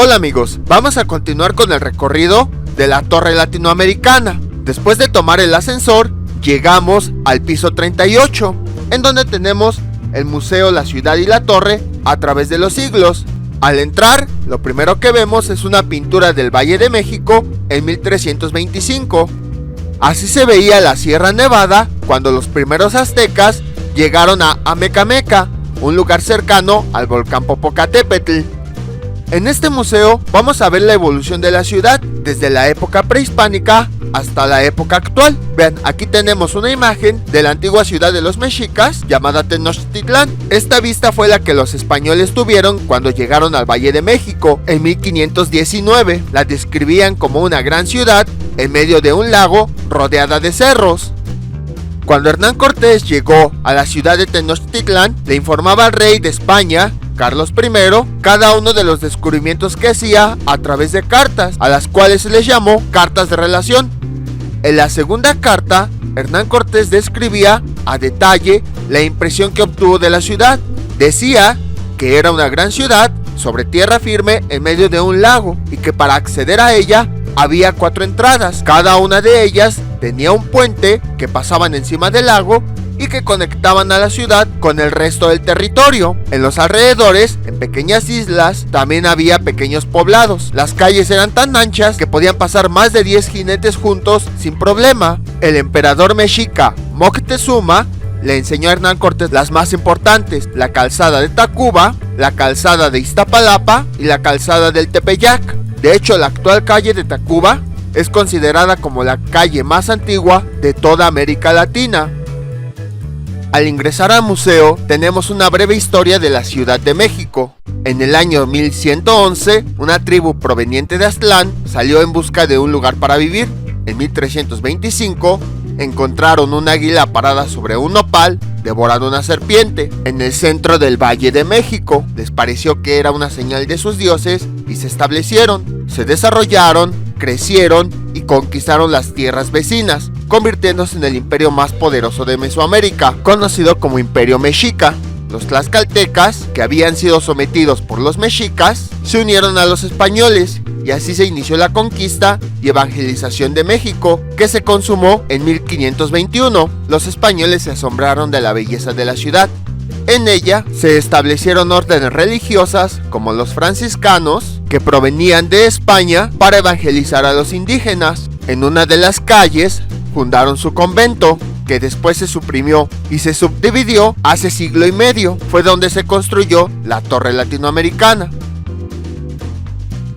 Hola amigos, vamos a continuar con el recorrido de la Torre Latinoamericana. Después de tomar el ascensor, llegamos al piso 38, en donde tenemos el museo, la ciudad y la torre a través de los siglos. Al entrar, lo primero que vemos es una pintura del Valle de México en 1325. Así se veía la Sierra Nevada cuando los primeros aztecas llegaron a Amecameca, un lugar cercano al volcán Popocatépetl. En este museo vamos a ver la evolución de la ciudad desde la época prehispánica hasta la época actual. Vean, aquí tenemos una imagen de la antigua ciudad de los mexicas llamada Tenochtitlán. Esta vista fue la que los españoles tuvieron cuando llegaron al Valle de México en 1519. La describían como una gran ciudad en medio de un lago rodeada de cerros. Cuando Hernán Cortés llegó a la ciudad de Tenochtitlán, le informaba al rey de España, Carlos I, cada uno de los descubrimientos que hacía a través de cartas, a las cuales se les llamó cartas de relación. En la segunda carta, Hernán Cortés describía a detalle la impresión que obtuvo de la ciudad. Decía que era una gran ciudad sobre tierra firme en medio de un lago y que para acceder a ella había 4 entradas. Cada una de ellas tenía un puente que pasaban encima del lago y que conectaban a la ciudad con el resto del territorio. En los alrededores, en pequeñas islas, también había pequeños poblados. Las calles eran tan anchas que podían pasar más de 10 jinetes juntos sin problema. El emperador mexica Moctezuma le enseñó a Hernán Cortés las más importantes: la calzada de Tacuba, la calzada de Iztapalapa y la calzada del Tepeyac. De hecho, la actual calle de Tacuba es considerada como la calle más antigua de toda América Latina. Al ingresar al museo, tenemos una breve historia de la Ciudad de México. En el año 1111, una tribu proveniente de Aztlán salió en busca de un lugar para vivir. En 1325, encontraron un águila parada sobre un nopal, devorando una serpiente, en el centro del Valle de México. Les pareció que era una señal de sus dioses y se establecieron. Se desarrollaron, crecieron y conquistaron las tierras vecinas, convirtiéndose en el imperio más poderoso de Mesoamérica, conocido como Imperio Mexica. Los tlaxcaltecas, que habían sido sometidos por los mexicas, se unieron a los españoles y así se inició la conquista y evangelización de México, que se consumó en 1521. Los españoles se asombraron de la belleza de la ciudad. En ella se establecieron órdenes religiosas como los franciscanos, que provenían de España para evangelizar a los indígenas. En una de las calles fundaron su convento, que después se suprimió y se subdividió hace siglo y medio. Fue donde se construyó la Torre Latinoamericana.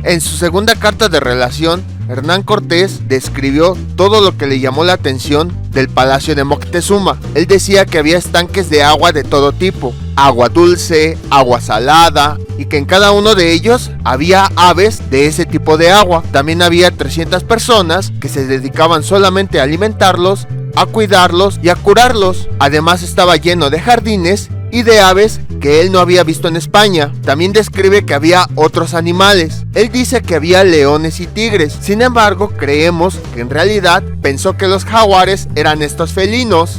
En su segunda carta de relación, Hernán Cortés describió todo lo que le llamó la atención del palacio de Moctezuma. Él decía que había estanques de agua de todo tipo, agua dulce, agua salada, y que en cada uno de ellos había aves de ese tipo de agua. También había 300 personas que se dedicaban solamente a alimentarlos, a cuidarlos y a curarlos. Además estaba lleno de jardines y de aves que él no había visto en España. También describe que había otros animales. Él dice que había leones y tigres. Sin embargo, creemos que en realidad pensó que los jaguares eran estos felinos.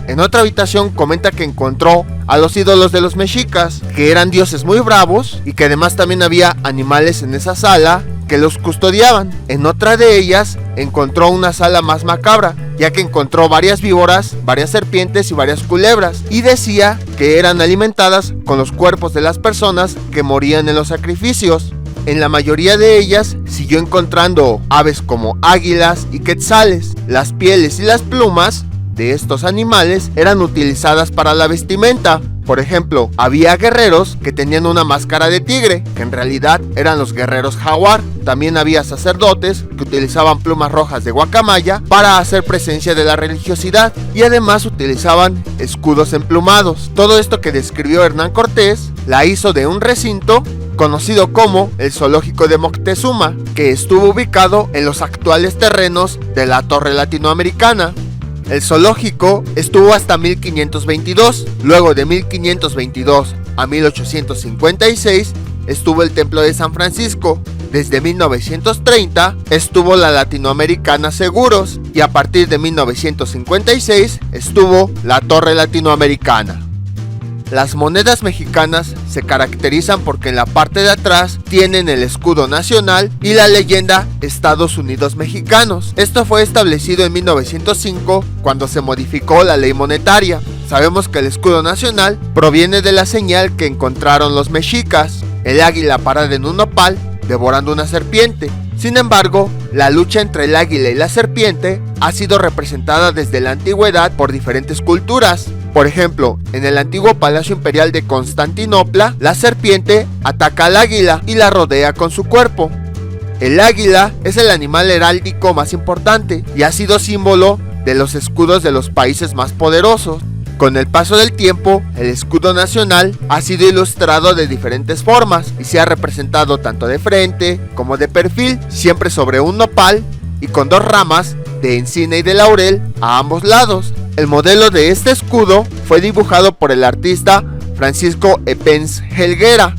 En otra habitación comenta que encontró a los ídolos de los mexicas, que eran dioses muy bravos y que además también había animales en esa sala que los custodiaban. En otra de ellas encontró una sala más macabra, ya que encontró varias víboras, varias serpientes y varias culebras, y decía que eran alimentadas con los cuerpos de las personas que morían en los sacrificios. En la mayoría de ellas siguió encontrando aves como águilas y quetzales. Las pieles y las plumas de estos animales eran utilizadas para la vestimenta. Por ejemplo, había guerreros que tenían una máscara de tigre, que en realidad eran los guerreros jaguar. También había sacerdotes que utilizaban plumas rojas de guacamaya para hacer presencia de la religiosidad, y además utilizaban escudos emplumados. Todo esto que describió Hernán Cortés la hizo de un recinto conocido como el Zoológico de Moctezuma, que estuvo ubicado en los actuales terrenos de la Torre Latinoamericana. El zoológico estuvo hasta 1522. Luego de 1522 a 1856 estuvo el Templo de San Francisco. Desde 1930 estuvo la Latinoamericana Seguros y a partir de 1956 estuvo la Torre Latinoamericana. Las monedas mexicanas se caracterizan porque en la parte de atrás tienen el escudo nacional y la leyenda Estados Unidos Mexicanos. Esto fue establecido en 1905 cuando se modificó la ley monetaria. Sabemos que el escudo nacional proviene de la señal que encontraron los mexicas, el águila parada en un nopal devorando una serpiente. Sin embargo, la lucha entre el águila y la serpiente ha sido representada desde la antigüedad por diferentes culturas. Por ejemplo, en el antiguo Palacio Imperial de Constantinopla, la serpiente ataca al águila y la rodea con su cuerpo. El águila es el animal heráldico más importante y ha sido símbolo de los escudos de los países más poderosos. Con el paso del tiempo, el escudo nacional ha sido ilustrado de diferentes formas y se ha representado tanto de frente como de perfil, siempre sobre un nopal y con dos ramas de encina y de laurel a ambos lados. El modelo de este escudo fue dibujado por el artista Francisco Epens Helguera.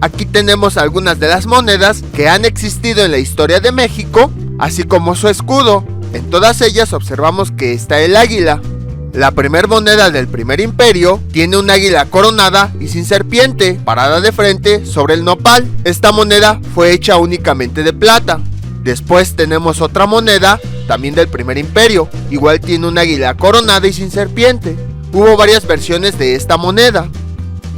Aquí tenemos algunas de las monedas que han existido en la historia de México, así como su escudo. En todas ellas observamos que está el águila. La primer moneda del primer imperio tiene un águila coronada y sin serpiente, parada de frente sobre el nopal. Esta moneda fue hecha únicamente de plata. Después tenemos otra moneda, también del primer imperio, igual tiene un águila coronada y sin serpiente. Hubo varias versiones de esta moneda.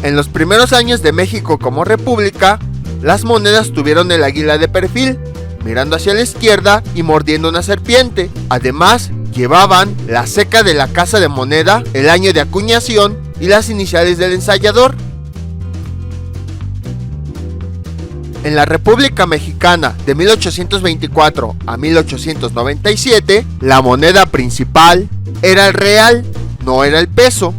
En los primeros años de México como república, las monedas tuvieron el águila de perfil, mirando hacia la izquierda y mordiendo una serpiente. Además, llevaban la ceca de la casa de moneda, el año de acuñación y las iniciales del ensayador. En la República Mexicana de 1824 a 1897, la moneda principal era el real, no era el peso.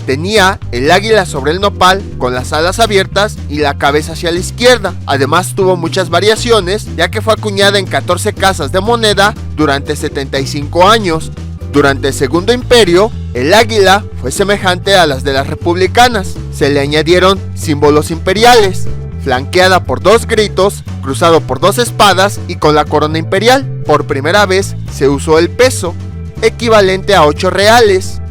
Tenía el águila sobre el nopal con las alas abiertas y la cabeza hacia la izquierda. Además tuvo muchas variaciones, ya que fue acuñada en 14 casas de moneda durante 75 años. Durante el Segundo Imperio, el águila fue semejante a las de las republicanas. Se le añadieron símbolos imperiales, flanqueada por dos gritos, cruzado por dos espadas y con la corona imperial. Por primera vez se usó el peso, equivalente a 8 reales.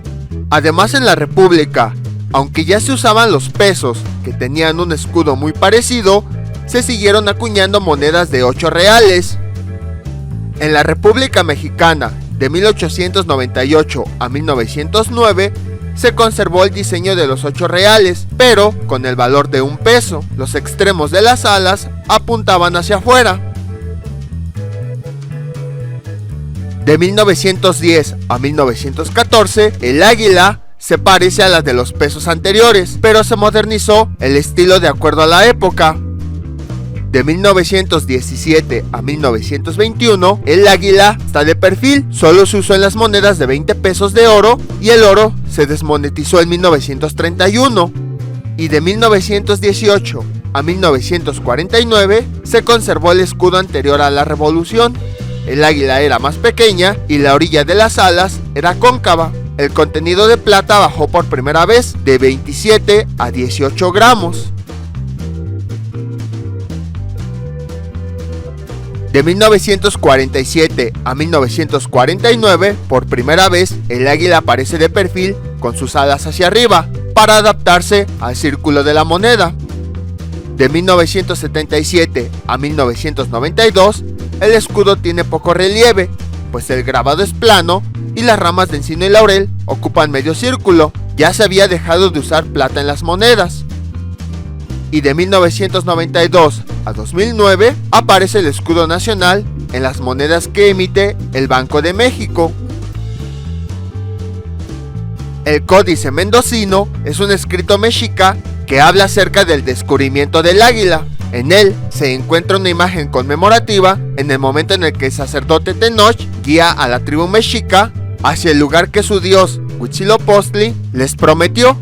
Además, en la República, aunque ya se usaban los pesos, que tenían un escudo muy parecido, se siguieron acuñando monedas de 8 reales. En la República Mexicana, de 1898 a 1909, se conservó el diseño de los 8 reales, pero con el valor de un peso. Los extremos de las alas apuntaban hacia afuera. De 1910 a 1914, el águila se parece a las de los pesos anteriores, pero se modernizó el estilo de acuerdo a la época. De 1917 a 1921, el águila está de perfil, solo se usó en las monedas de 20 pesos de oro y el oro se desmonetizó en 1931. Y de 1918 a 1949 se conservó el escudo anterior a la revolución. El águila era más pequeña y la orilla de las alas era cóncava. El contenido de plata bajó por primera vez de 27 a 18 gramos. De 1947 a 1949, por primera vez, el águila aparece de perfil con sus alas hacia arriba, para adaptarse al círculo de la moneda. De 1977 a 1992, el escudo tiene poco relieve, pues el grabado es plano y las ramas de encino y laurel ocupan medio círculo. Ya se había dejado de usar plata en las monedas. Y de 1992 a 2009 aparece el escudo nacional en las monedas que emite el Banco de México. El Códice Mendocino es un escrito mexica que habla acerca del descubrimiento del águila. En él se encuentra una imagen conmemorativa en el momento en el que el sacerdote Tenoch guía a la tribu mexica hacia el lugar que su dios Huitzilopochtli les prometió,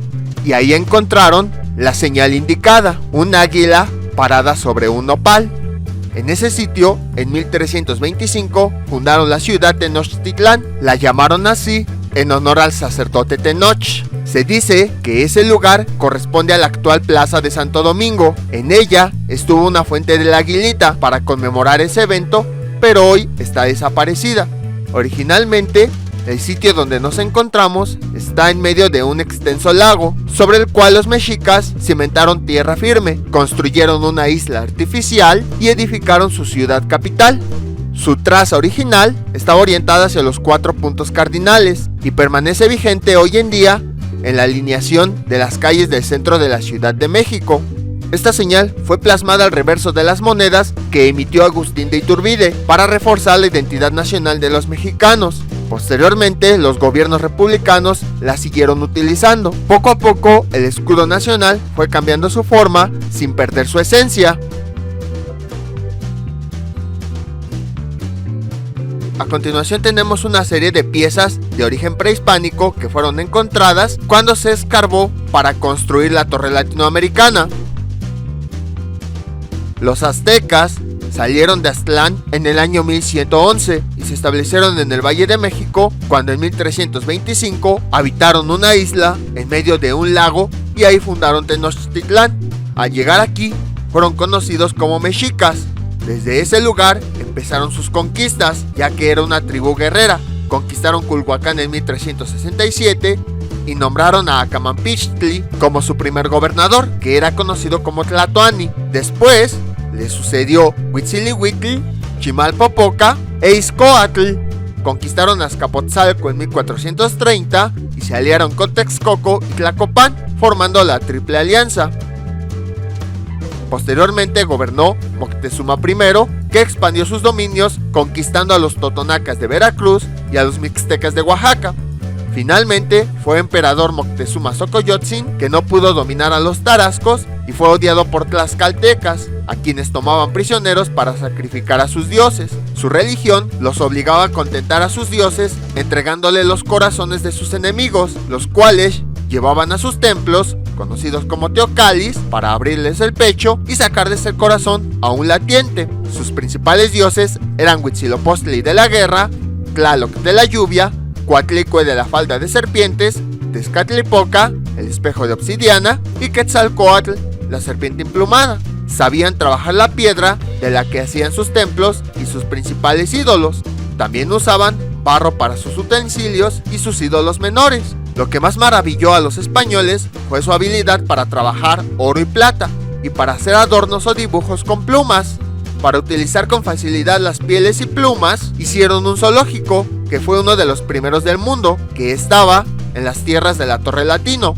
y ahí encontraron la señal indicada, un águila parada sobre un nopal. En ese sitio, en 1325, fundaron la ciudad de Tenochtitlán. La llamaron así en honor al sacerdote Tenoch. Se dice que ese lugar corresponde a la actual plaza de Santo Domingo. En ella estuvo una fuente de la Aguilita para conmemorar ese evento, pero hoy está desaparecida. Originalmente, El sitio donde nos encontramos está en medio de un extenso lago, sobre el cual los mexicas cimentaron tierra firme, construyeron una isla artificial y edificaron su ciudad capital. Su traza original estaba orientada hacia los 4 puntos cardinales y permanece vigente hoy en día en la alineación de las calles del centro de la Ciudad de México. Esta señal fue plasmada al reverso de las monedas que emitió Agustín de Iturbide para reforzar la identidad nacional de los mexicanos. Posteriormente, los gobiernos republicanos la siguieron utilizando. Poco a poco, el escudo nacional fue cambiando su forma sin perder su esencia. A continuación tenemos una serie de piezas de origen prehispánico que fueron encontradas cuando se escarbó para construir la torre latinoamericana. Los aztecas salieron de Aztlán en el año 1111 y se establecieron en el Valle de México cuando en 1325 habitaron una isla en medio de un lago y ahí fundaron Tenochtitlán. Al llegar aquí fueron conocidos como mexicas. Desde ese lugar empezaron sus conquistas, ya que era una tribu guerrera. Conquistaron Culhuacán en 1367 y nombraron a Acamampichtli como su primer gobernador, que era conocido como Tlatoani. Después le sucedió Huitzilihuitl, Chimalpopoca e Izcoatl. Conquistaron Azcapotzalco en 1430 y se aliaron con Texcoco y Tlacopan, formando la Triple Alianza. Posteriormente gobernó Moctezuma I, que expandió sus dominios conquistando a los totonacas de Veracruz y a los mixtecas de Oaxaca. Finalmente fue emperador Moctezuma Xocoyotzin, que no pudo dominar a los tarascos y fue odiado por tlaxcaltecas, a quienes tomaban prisioneros para sacrificar a sus dioses. Su religión los obligaba a contentar a sus dioses entregándole los corazones de sus enemigos, los cuales llevaban a sus templos, conocidos como teocalis, para abrirles el pecho y sacarles el corazón a un latiente. Sus principales dioses eran Huitzilopochtli de la guerra, Tlaloc de la lluvia, Coatlicue de la falda de serpientes, Tezcatlipoca, el espejo de obsidiana, y Quetzalcoatl, la serpiente emplumada. Sabían trabajar la piedra de la que hacían sus templos y sus principales ídolos. También usaban barro para sus utensilios y sus ídolos menores. Lo que más maravilló a los españoles fue su habilidad para trabajar oro y plata, y para hacer adornos o dibujos con plumas. Para utilizar con facilidad las pieles y plumas, hicieron un zoológico, que fue uno de los primeros del mundo, que estaba en las tierras de la Torre Latino.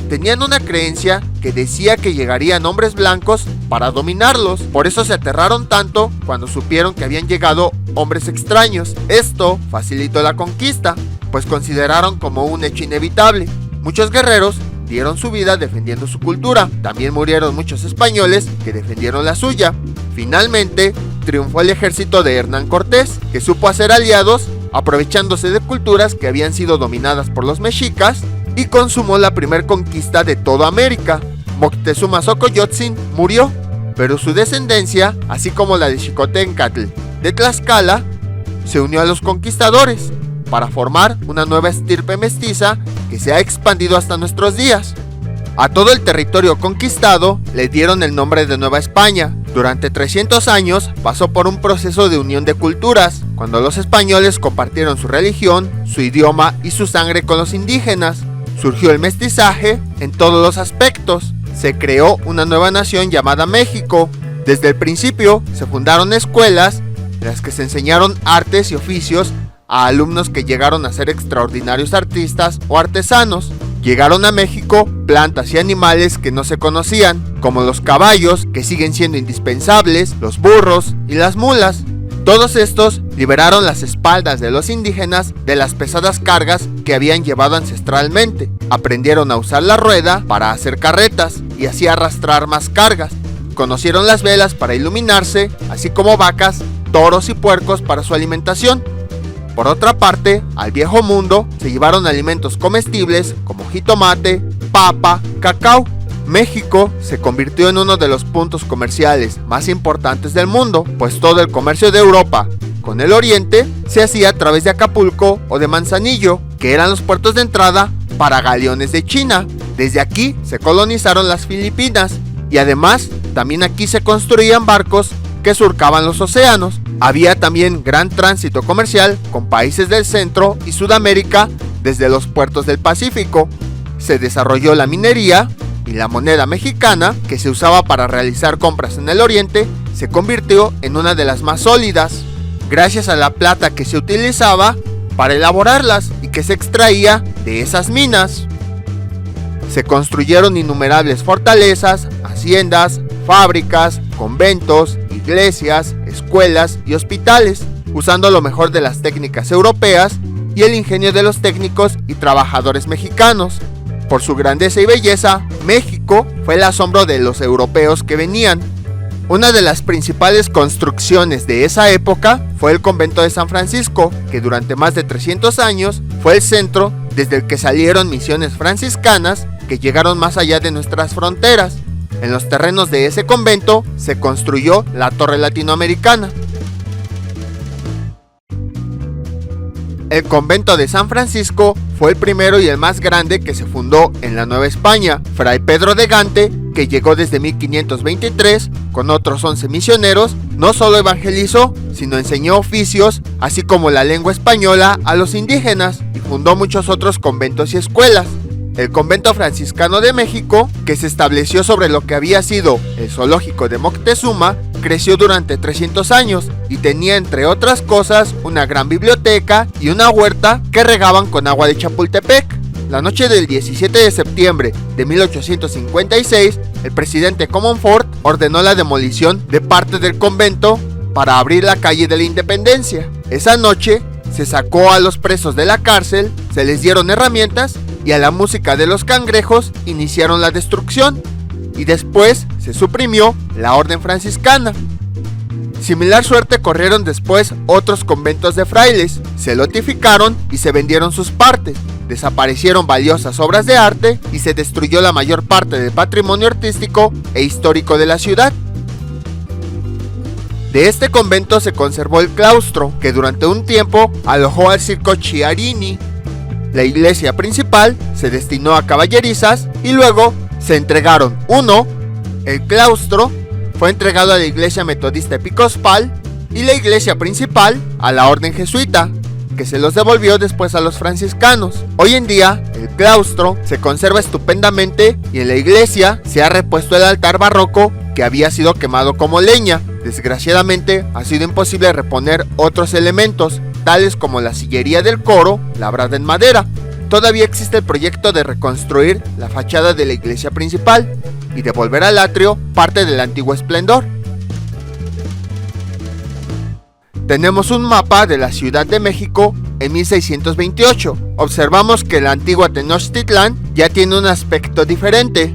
Tenían una creencia que decía que llegarían hombres blancos para dominarlos, por eso se aterraron tanto cuando supieron que habían llegado hombres extraños. Esto facilitó la conquista, pues consideraron como un hecho inevitable. Muchos guerreros dieron su vida defendiendo su cultura. También murieron muchos españoles que defendieron la suya. Finalmente, triunfó el ejército de Hernán Cortés, que supo hacer aliados, aprovechándose de culturas que habían sido dominadas por los mexicas, y consumó la primer conquista de toda América. Moctezuma Xocoyotzin murió, pero su descendencia, así como la de Xicoténcatl de Tlaxcala, se unió a los conquistadores para formar una nueva estirpe mestiza que se ha expandido hasta nuestros días. A todo el territorio conquistado le dieron el nombre de Nueva España. Durante 300 años pasó por un proceso de unión de culturas, cuando los españoles compartieron su religión, su idioma y su sangre con los indígenas. Surgió el mestizaje en todos los aspectos. Se creó una nueva nación llamada México. Desde el principio se fundaron escuelas en las que se enseñaron artes y oficios a alumnos que llegaron a ser extraordinarios artistas o artesanos. Llegaron a México plantas y animales que no se conocían, como los caballos, que siguen siendo indispensables, los burros y las mulas. Todos estos liberaron las espaldas de los indígenas de las pesadas cargas que habían llevado ancestralmente. Aprendieron a usar la rueda para hacer carretas y así arrastrar más cargas. Conocieron las velas para iluminarse, así como vacas, toros y puercos para su alimentación. Por otra parte, al viejo mundo se llevaron alimentos comestibles como jitomate, papa, cacao. México se convirtió en uno de los puntos comerciales más importantes del mundo, pues todo el comercio de Europa con el Oriente se hacía a través de Acapulco o de Manzanillo, que eran los puertos de entrada para galeones de China. Desde aquí se colonizaron las Filipinas y además también aquí se construían barcos que surcaban los océanos. Había también gran tránsito comercial con países del Centro y Sudamérica desde los puertos del Pacífico. Se desarrolló la minería y la moneda mexicana, que se usaba para realizar compras en el Oriente, se convirtió en una de las más sólidas, gracias a la plata que se utilizaba para elaborarlas y que se extraía de esas minas. Se construyeron innumerables fortalezas, haciendas, fábricas, conventos, iglesias, escuelas y hospitales, usando lo mejor de las técnicas europeas y el ingenio de los técnicos y trabajadores mexicanos. Por su grandeza y belleza, México fue el asombro de los europeos que venían. Una de las principales construcciones de esa época fue el convento de San Francisco, que durante más de 300 años fue el centro desde el que salieron misiones franciscanas que llegaron más allá de nuestras fronteras. En los terrenos de ese convento se construyó la Torre Latinoamericana. El convento de San Francisco fue el primero y el más grande que se fundó en la Nueva España. Fray Pedro de Gante, que llegó desde 1523 con otros 11 misioneros, no solo evangelizó, sino enseñó oficios, así como la lengua española a los indígenas, y fundó muchos otros conventos y escuelas. El convento franciscano de México, que se estableció sobre lo que había sido el zoológico de Moctezuma, creció durante 300 años y tenía, entre otras cosas, una gran biblioteca y una huerta que regaban con agua de Chapultepec. La noche del 17 de septiembre de 1856, el presidente Comonfort ordenó la demolición de parte del convento para abrir la calle de la Independencia. Esa noche se sacó a los presos de la cárcel, se les dieron herramientas y a la música de los cangrejos iniciaron la destrucción, y después se suprimió la orden franciscana. Similar suerte corrieron después otros conventos de frailes, se lotificaron y se vendieron sus partes, desaparecieron valiosas obras de arte y se destruyó la mayor parte del patrimonio artístico e histórico de la ciudad. De este convento se conservó el claustro, que durante un tiempo alojó al circo Chiarini. La iglesia principal se destinó a caballerizas y luego se entregaron. El claustro fue entregado a la iglesia metodista episcopal y la iglesia principal a la orden jesuita, que se los devolvió después a los franciscanos. Hoy en día el claustro se conserva estupendamente y en la iglesia se ha repuesto el altar barroco que había sido quemado como leña. Desgraciadamente ha sido imposible reponer otros elementos, tales como la sillería del coro, labrada en madera. Todavía existe el proyecto de reconstruir la fachada de la iglesia principal y devolver al atrio parte del antiguo esplendor. Tenemos un mapa de la Ciudad de México en 1628. Observamos que la antigua Tenochtitlán ya tiene un aspecto diferente.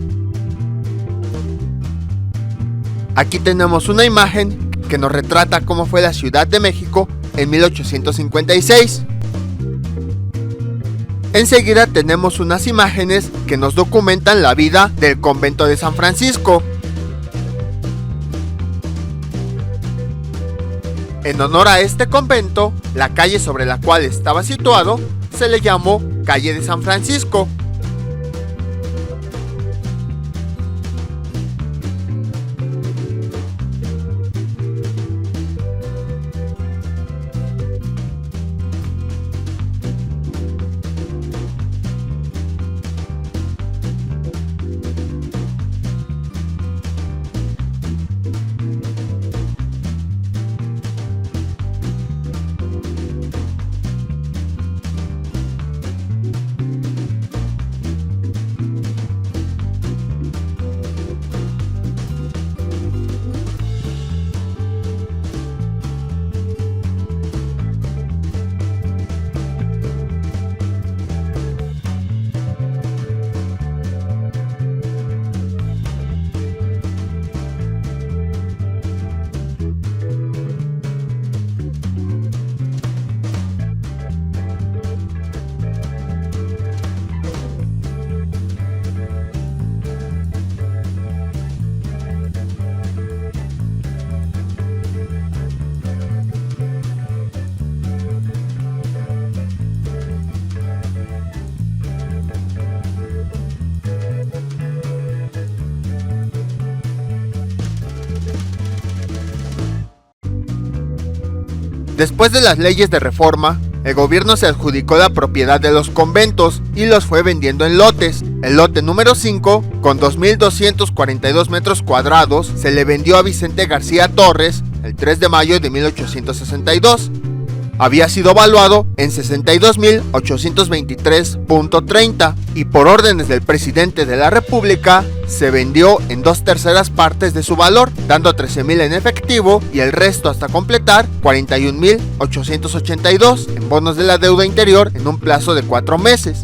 Aquí tenemos una imagen que nos retrata cómo fue la Ciudad de México en 1856. Enseguida tenemos unas imágenes que nos documentan la vida del convento de San Francisco. En honor a este convento, la calle sobre la cual estaba situado se le llamó Calle de San Francisco. Después de las leyes de reforma, el gobierno se adjudicó la propiedad de los conventos y los fue vendiendo en lotes. El lote número 5, con 2.242 metros cuadrados, se le vendió a Vicente García Torres el 3 de mayo de 1862. Había sido valuado en 62.823.30 y por órdenes del presidente de la República se vendió en 2/3 partes de su valor, dando 13.000 en efectivo y el resto hasta completar 41.882 en bonos de la deuda interior en un plazo de 4 meses.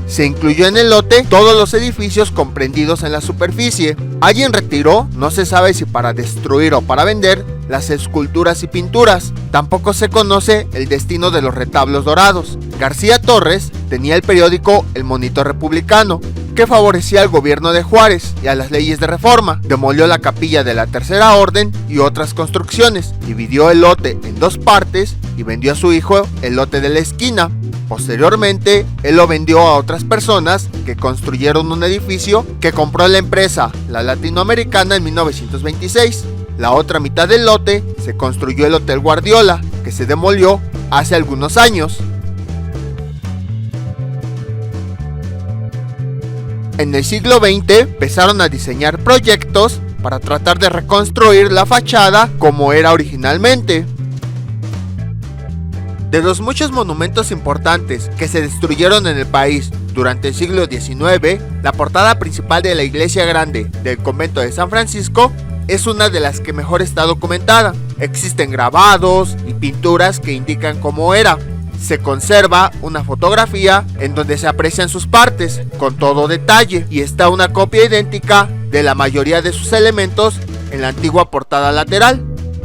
Se incluyó en el lote todos los edificios comprendidos en la superficie. Alguien retiró, no se sabe si para destruir o para vender, las esculturas y pinturas. Tampoco se conoce el destino de los retablos dorados. García Torres tenía el periódico El Monitor Republicano, que favorecía al gobierno de Juárez y a las leyes de reforma. Demolió la capilla de la Tercera Orden y otras construcciones, dividió el lote en 2 partes y vendió a su hijo el lote de la esquina. Posteriormente, él lo vendió a otras personas que construyeron un edificio que compró la empresa La Latinoamericana en 1926. La otra mitad del lote se construyó el Hotel Guardiola, que se demolió hace algunos años. En el siglo XX empezaron a diseñar proyectos para tratar de reconstruir la fachada como era originalmente. De los muchos monumentos importantes que se destruyeron en el país durante el siglo XIX, la portada principal de la iglesia grande del convento de San Francisco es una de las que mejor está documentada. Existen grabados y pinturas que indican cómo era. Se conserva una fotografía en donde se aprecian sus partes con todo detalle y está una copia idéntica de la mayoría de sus elementos en la antigua portada lateral,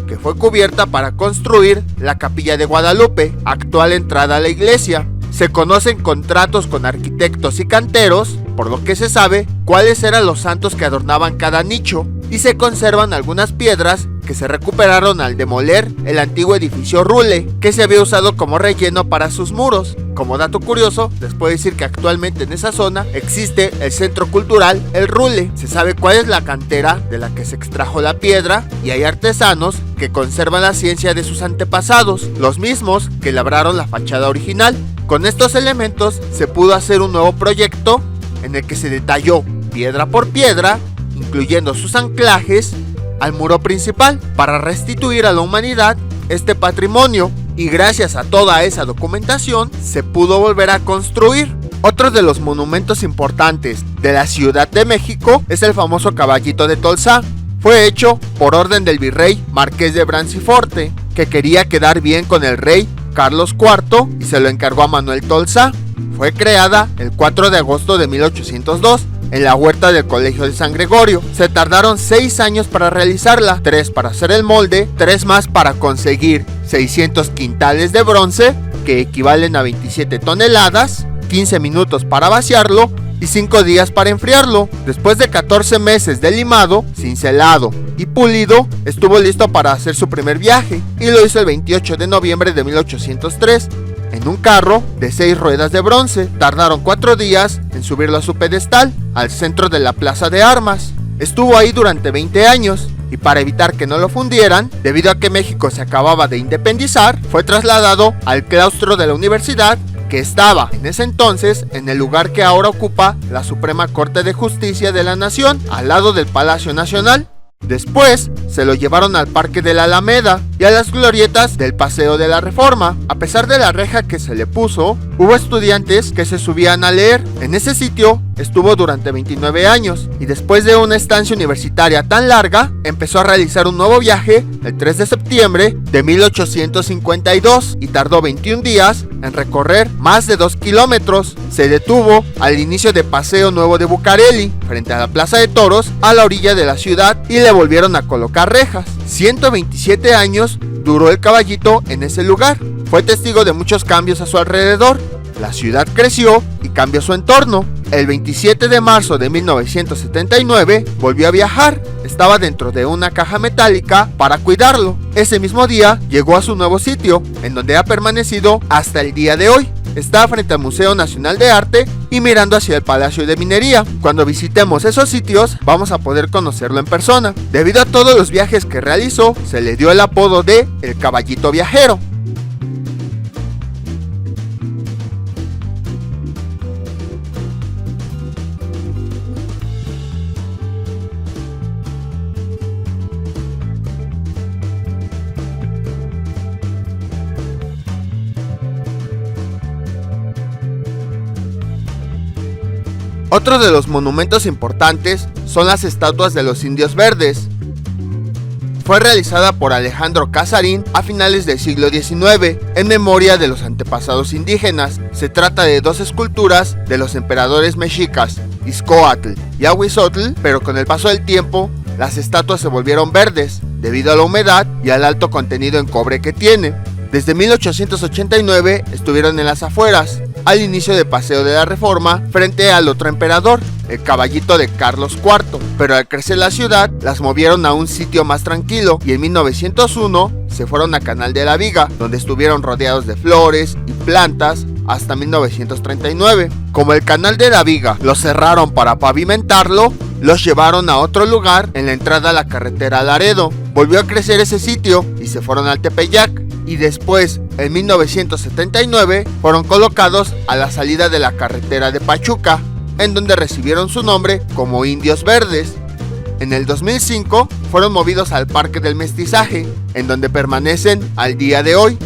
que fue cubierta para construir la capilla de Guadalupe, actual entrada a la iglesia. Se conocen contratos con arquitectos y canteros, por lo que se sabe cuáles eran los santos que adornaban cada nicho, y se conservan algunas piedras que se recuperaron al demoler el antiguo edificio Rule, que se había usado como relleno para sus muros. Como dato curioso, les puedo decir que actualmente en esa zona existe el centro cultural El Rule. Se sabe cuál es la cantera de la que se extrajo la piedra y hay artesanos que conservan la ciencia de sus antepasados, los mismos que labraron la fachada original. Con estos elementos se pudo hacer un nuevo proyecto en el que se detalló piedra por piedra, incluyendo sus anclajes al muro principal, para restituir a la humanidad este patrimonio, y gracias a toda esa documentación se pudo volver a construir. Otro de los monumentos importantes de la Ciudad de México es el famoso Caballito de Tolsá. Fue hecho por orden del virrey Marqués de Branciforte, que quería quedar bien con el rey Carlos IV y se lo encargó a Manuel Tolsá. Fue creada el 4 de agosto de 1802 en la huerta del Colegio de San Gregorio. Se tardaron 6 años para realizarla, 3 para hacer el molde, 3 más para conseguir 600 quintales de bronce, que equivalen a 27 toneladas, 15 minutos para vaciarlo y 5 días para enfriarlo. Después de 14 meses de limado, cincelado y pulido, estuvo listo para hacer su primer viaje, y lo hizo el 28 de noviembre de 1803. En un carro de 6 ruedas de bronce. Tardaron 4 días en subirlo a su pedestal, al centro de la Plaza de Armas. Estuvo ahí durante 20 años, y para evitar que no lo fundieran, debido a que México se acababa de independizar, fue trasladado al claustro de la universidad, que estaba en ese entonces en el lugar que ahora ocupa la Suprema Corte de Justicia de la Nación, al lado del Palacio Nacional. Después se lo llevaron al Parque de la Alameda y a las glorietas del Paseo de la Reforma. A pesar de la reja que se le puso, hubo estudiantes que se subían a leer. En ese sitio estuvo durante 29 años y después de una estancia universitaria tan larga, empezó a realizar un nuevo viaje el 3 de septiembre de 1852 y tardó 21 días en recorrer más de 2 kilómetros. Se detuvo al inicio de Paseo Nuevo de Bucareli, frente a la Plaza de Toros, a la orilla de la ciudad, y le volvieron a colocar rejas. 127 años duró el caballito en ese lugar. Fue testigo de muchos cambios a su alrededor. La ciudad creció y cambió su entorno. El 27 de marzo de 1979 volvió a viajar. Estaba dentro de una caja metálica para cuidarlo. Ese mismo día llegó a su nuevo sitio, en donde ha permanecido hasta el día de hoy. está frente al Museo Nacional de Arte y mirando hacia el Palacio de Minería. Cuando visitemos esos sitios vamos a poder conocerlo en persona. Debido a todos los viajes que realizó, se le dio el apodo de El Caballito Viajero. Otro de los monumentos importantes son las estatuas de los indios verdes. Fue realizada por Alejandro Casarín a finales del siglo XIX en memoria de los antepasados indígenas. Se trata de dos esculturas de los emperadores mexicas, Izcóatl y Ahuizotl, pero con el paso del tiempo las estatuas se volvieron verdes debido a la humedad y al alto contenido en cobre que tiene. Desde 1889 estuvieron en las afueras, al inicio del Paseo de la Reforma, frente al otro emperador, el caballito de Carlos IV, pero al crecer la ciudad, las movieron a un sitio más tranquilo y en 1901 se fueron a Canal de la Viga, donde estuvieron rodeados de flores y plantas hasta 1939. Como el Canal de la Viga lo cerraron para pavimentarlo, los llevaron a otro lugar en la entrada a la carretera Laredo. Volvió a crecer ese sitio y se fueron al Tepeyac. Y después, en 1979, fueron colocados a la salida de la carretera de Pachuca, en donde recibieron su nombre como Indios Verdes. En el 2005 fueron movidos al Parque del Mestizaje, en donde permanecen al día de hoy.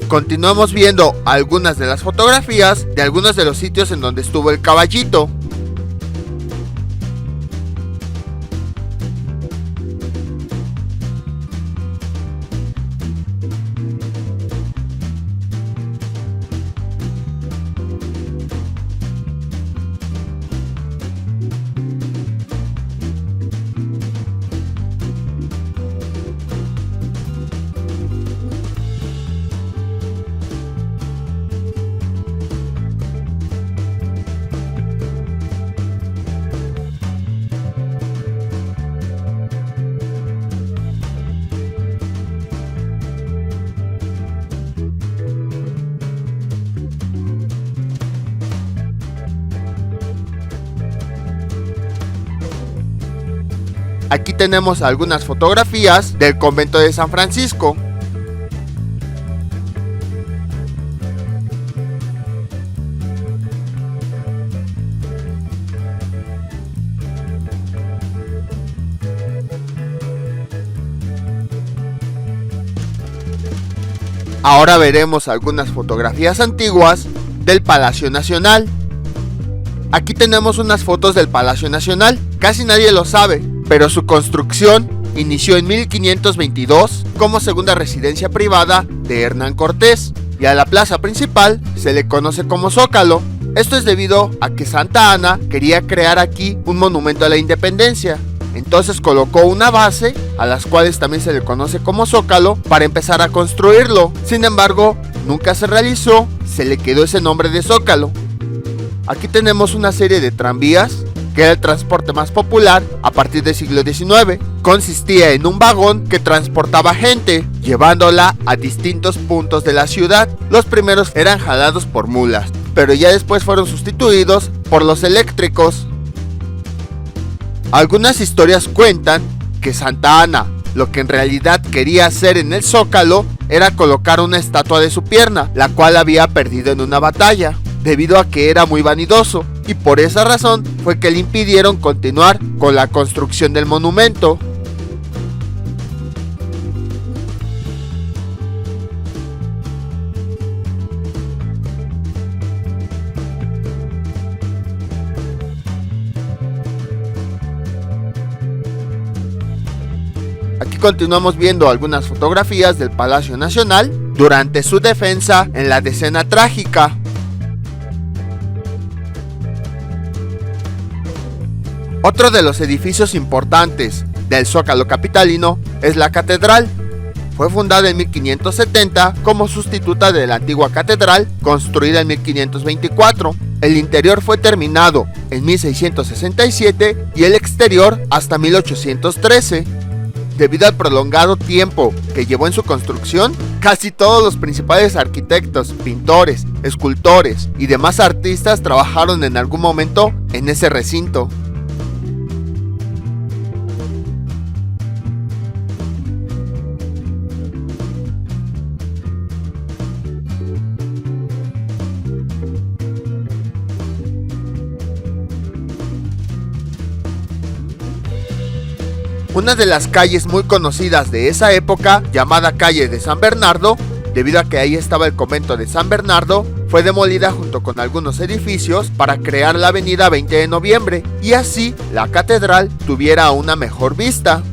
Continuamos viendo algunas de las fotografías de algunos de los sitios en donde estuvo el caballito. Aquí tenemos algunas fotografías del convento de San Francisco. Ahora veremos algunas fotografías antiguas del Palacio Nacional. Aquí tenemos unas fotos del Palacio Nacional. Casi nadie lo sabe, pero su construcción inició en 1522 como segunda residencia privada de Hernán Cortés, y a la plaza principal se le conoce como Zócalo. Esto es debido a que Santa Anna quería crear aquí un monumento a la independencia. Entonces colocó una base, a las cuales también se le conoce como Zócalo, para empezar a construirlo. Sin embargo, nunca se realizó, se le quedó ese nombre de Zócalo. Aquí tenemos una serie de tranvías, que era el transporte más popular a partir del siglo XIX. Consistía en un vagón que transportaba gente, llevándola a distintos puntos de la ciudad. Los primeros eran jalados por mulas, pero ya después fueron sustituidos por los eléctricos. Algunas historias cuentan que Santa Anna, lo que en realidad quería hacer en el Zócalo, era colocar una estatua de su pierna, la cual había perdido en una batalla, debido a que era muy vanidoso, y por esa razón fue que le impidieron continuar con la construcción del monumento. Aquí continuamos viendo algunas fotografías del Palacio Nacional durante su defensa en la Decena Trágica. Otro de los edificios importantes del Zócalo capitalino es la catedral. Fue fundada en 1570 como sustituta de la antigua catedral, construida en 1524. El interior fue terminado en 1667 y el exterior hasta 1813. debido al prolongado tiempo que llevó en su construcción, casi todos los principales arquitectos, pintores, escultores y demás artistas trabajaron en algún momento en ese recinto. Una de las calles muy conocidas de esa época, llamada calle de San Bernardo, debido a que ahí estaba el convento de San Bernardo, fue demolida junto con algunos edificios para crear la avenida 20 de noviembre y así la catedral tuviera una mejor vista.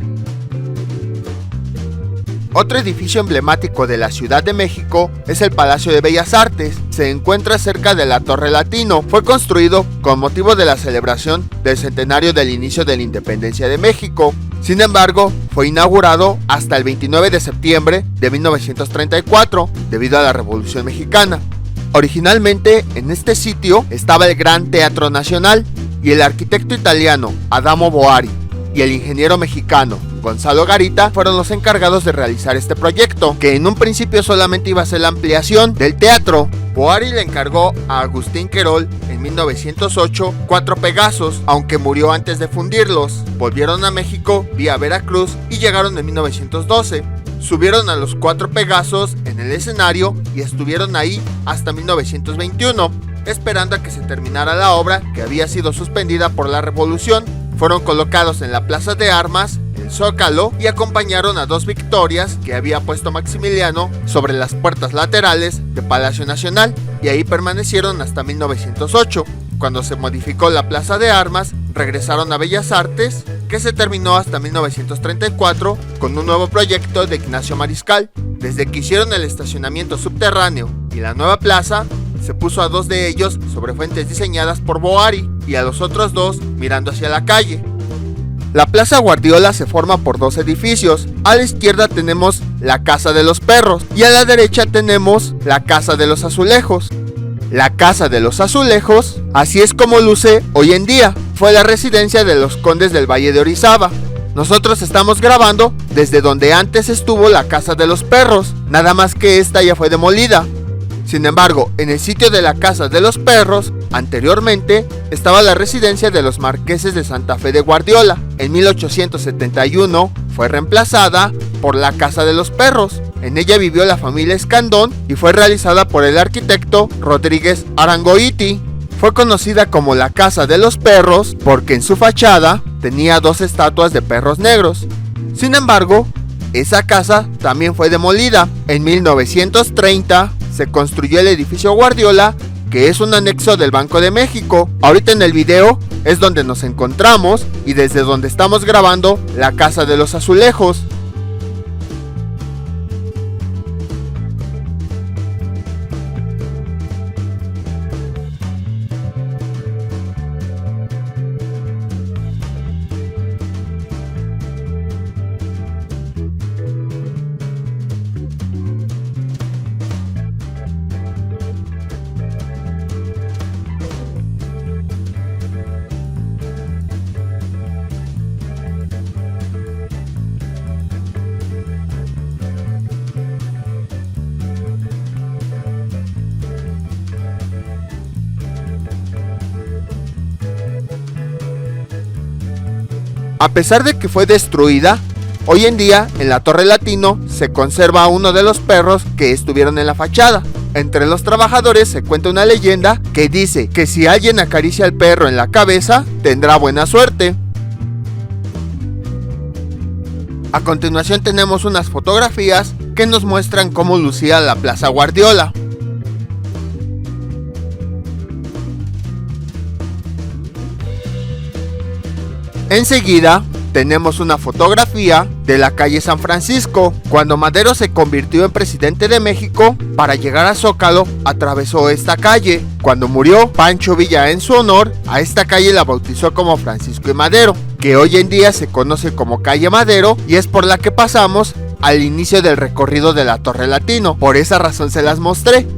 Otro edificio emblemático de la Ciudad de México es el Palacio de Bellas Artes. Se encuentra cerca de la Torre Latino. Fue construido con motivo de la celebración del centenario del inicio de la independencia de México. Sin embargo, fue inaugurado hasta el 29 de septiembre de 1934 debido a la Revolución Mexicana. Originalmente en este sitio estaba el Gran Teatro Nacional y el arquitecto italiano Adamo Boari y el ingeniero mexicano Gonzalo Garita fueron los encargados de realizar este proyecto, que en un principio solamente iba a ser la ampliación del teatro. Boari le encargó a Agustín Querol en 1908 4 Pegasos, aunque murió antes de fundirlos. Volvieron a México vía Veracruz y llegaron en 1912. Subieron a los 4 Pegasos en el escenario y estuvieron ahí hasta 1921, esperando a que se terminara la obra que había sido suspendida por la Revolución. Fueron colocados en la Plaza de Armas, el Zócalo, y acompañaron a 2 victorias que había puesto Maximiliano sobre las puertas laterales de Palacio Nacional, y ahí permanecieron hasta 1908. Cuando se modificó la Plaza de Armas, regresaron a Bellas Artes, que se terminó hasta 1934 con un nuevo proyecto de Ignacio Mariscal. Desde que hicieron el estacionamiento subterráneo y la nueva plaza, se puso a 2 de ellos sobre fuentes diseñadas por Boari y a los otros 2 mirando hacia la calle. La Plaza Guardiola se forma por 2 edificios. A la izquierda tenemos la Casa de los Perros y a la derecha tenemos la Casa de los Azulejos. La Casa de los Azulejos, así es como luce hoy en día, fue la residencia de los condes del Valle de Orizaba. Nosotros estamos grabando desde donde antes estuvo la Casa de los Perros, nada más que esta ya fue demolida. Sin embargo, en el sitio de la Casa de los Perros, anteriormente, estaba la residencia de los marqueses de Santa Fe de Guardiola. En 1871 fue reemplazada por la Casa de los Perros. En ella vivió la familia Escandón y fue realizada por el arquitecto Rodríguez Arangoiti. Fue conocida como la Casa de los Perros porque en su fachada tenía 2 estatuas de perros negros. Sin embargo, esa casa también fue demolida. En 1930 se construyó el edificio Guardiola, que es un anexo del Banco de México. Ahorita en el video es donde nos encontramos y desde donde estamos grabando la Casa de los Azulejos. A pesar de que fue destruida, hoy en día en la Torre Latino se conserva uno de los perros que estuvieron en la fachada. Entre los trabajadores se cuenta una leyenda que dice que si alguien acaricia al perro en la cabeza, tendrá buena suerte. A continuación tenemos unas fotografías que nos muestran cómo lucía la Plaza Guardiola. Enseguida tenemos una fotografía de la calle San Francisco. Cuando Madero se convirtió en presidente de México, para llegar a Zócalo atravesó esta calle. Cuando murió Pancho Villa en su honor, a esta calle la bautizó como Francisco y Madero, que hoy en día se conoce como calle Madero y es por la que pasamos al inicio del recorrido de la Torre Latino. Por esa razón se las mostré.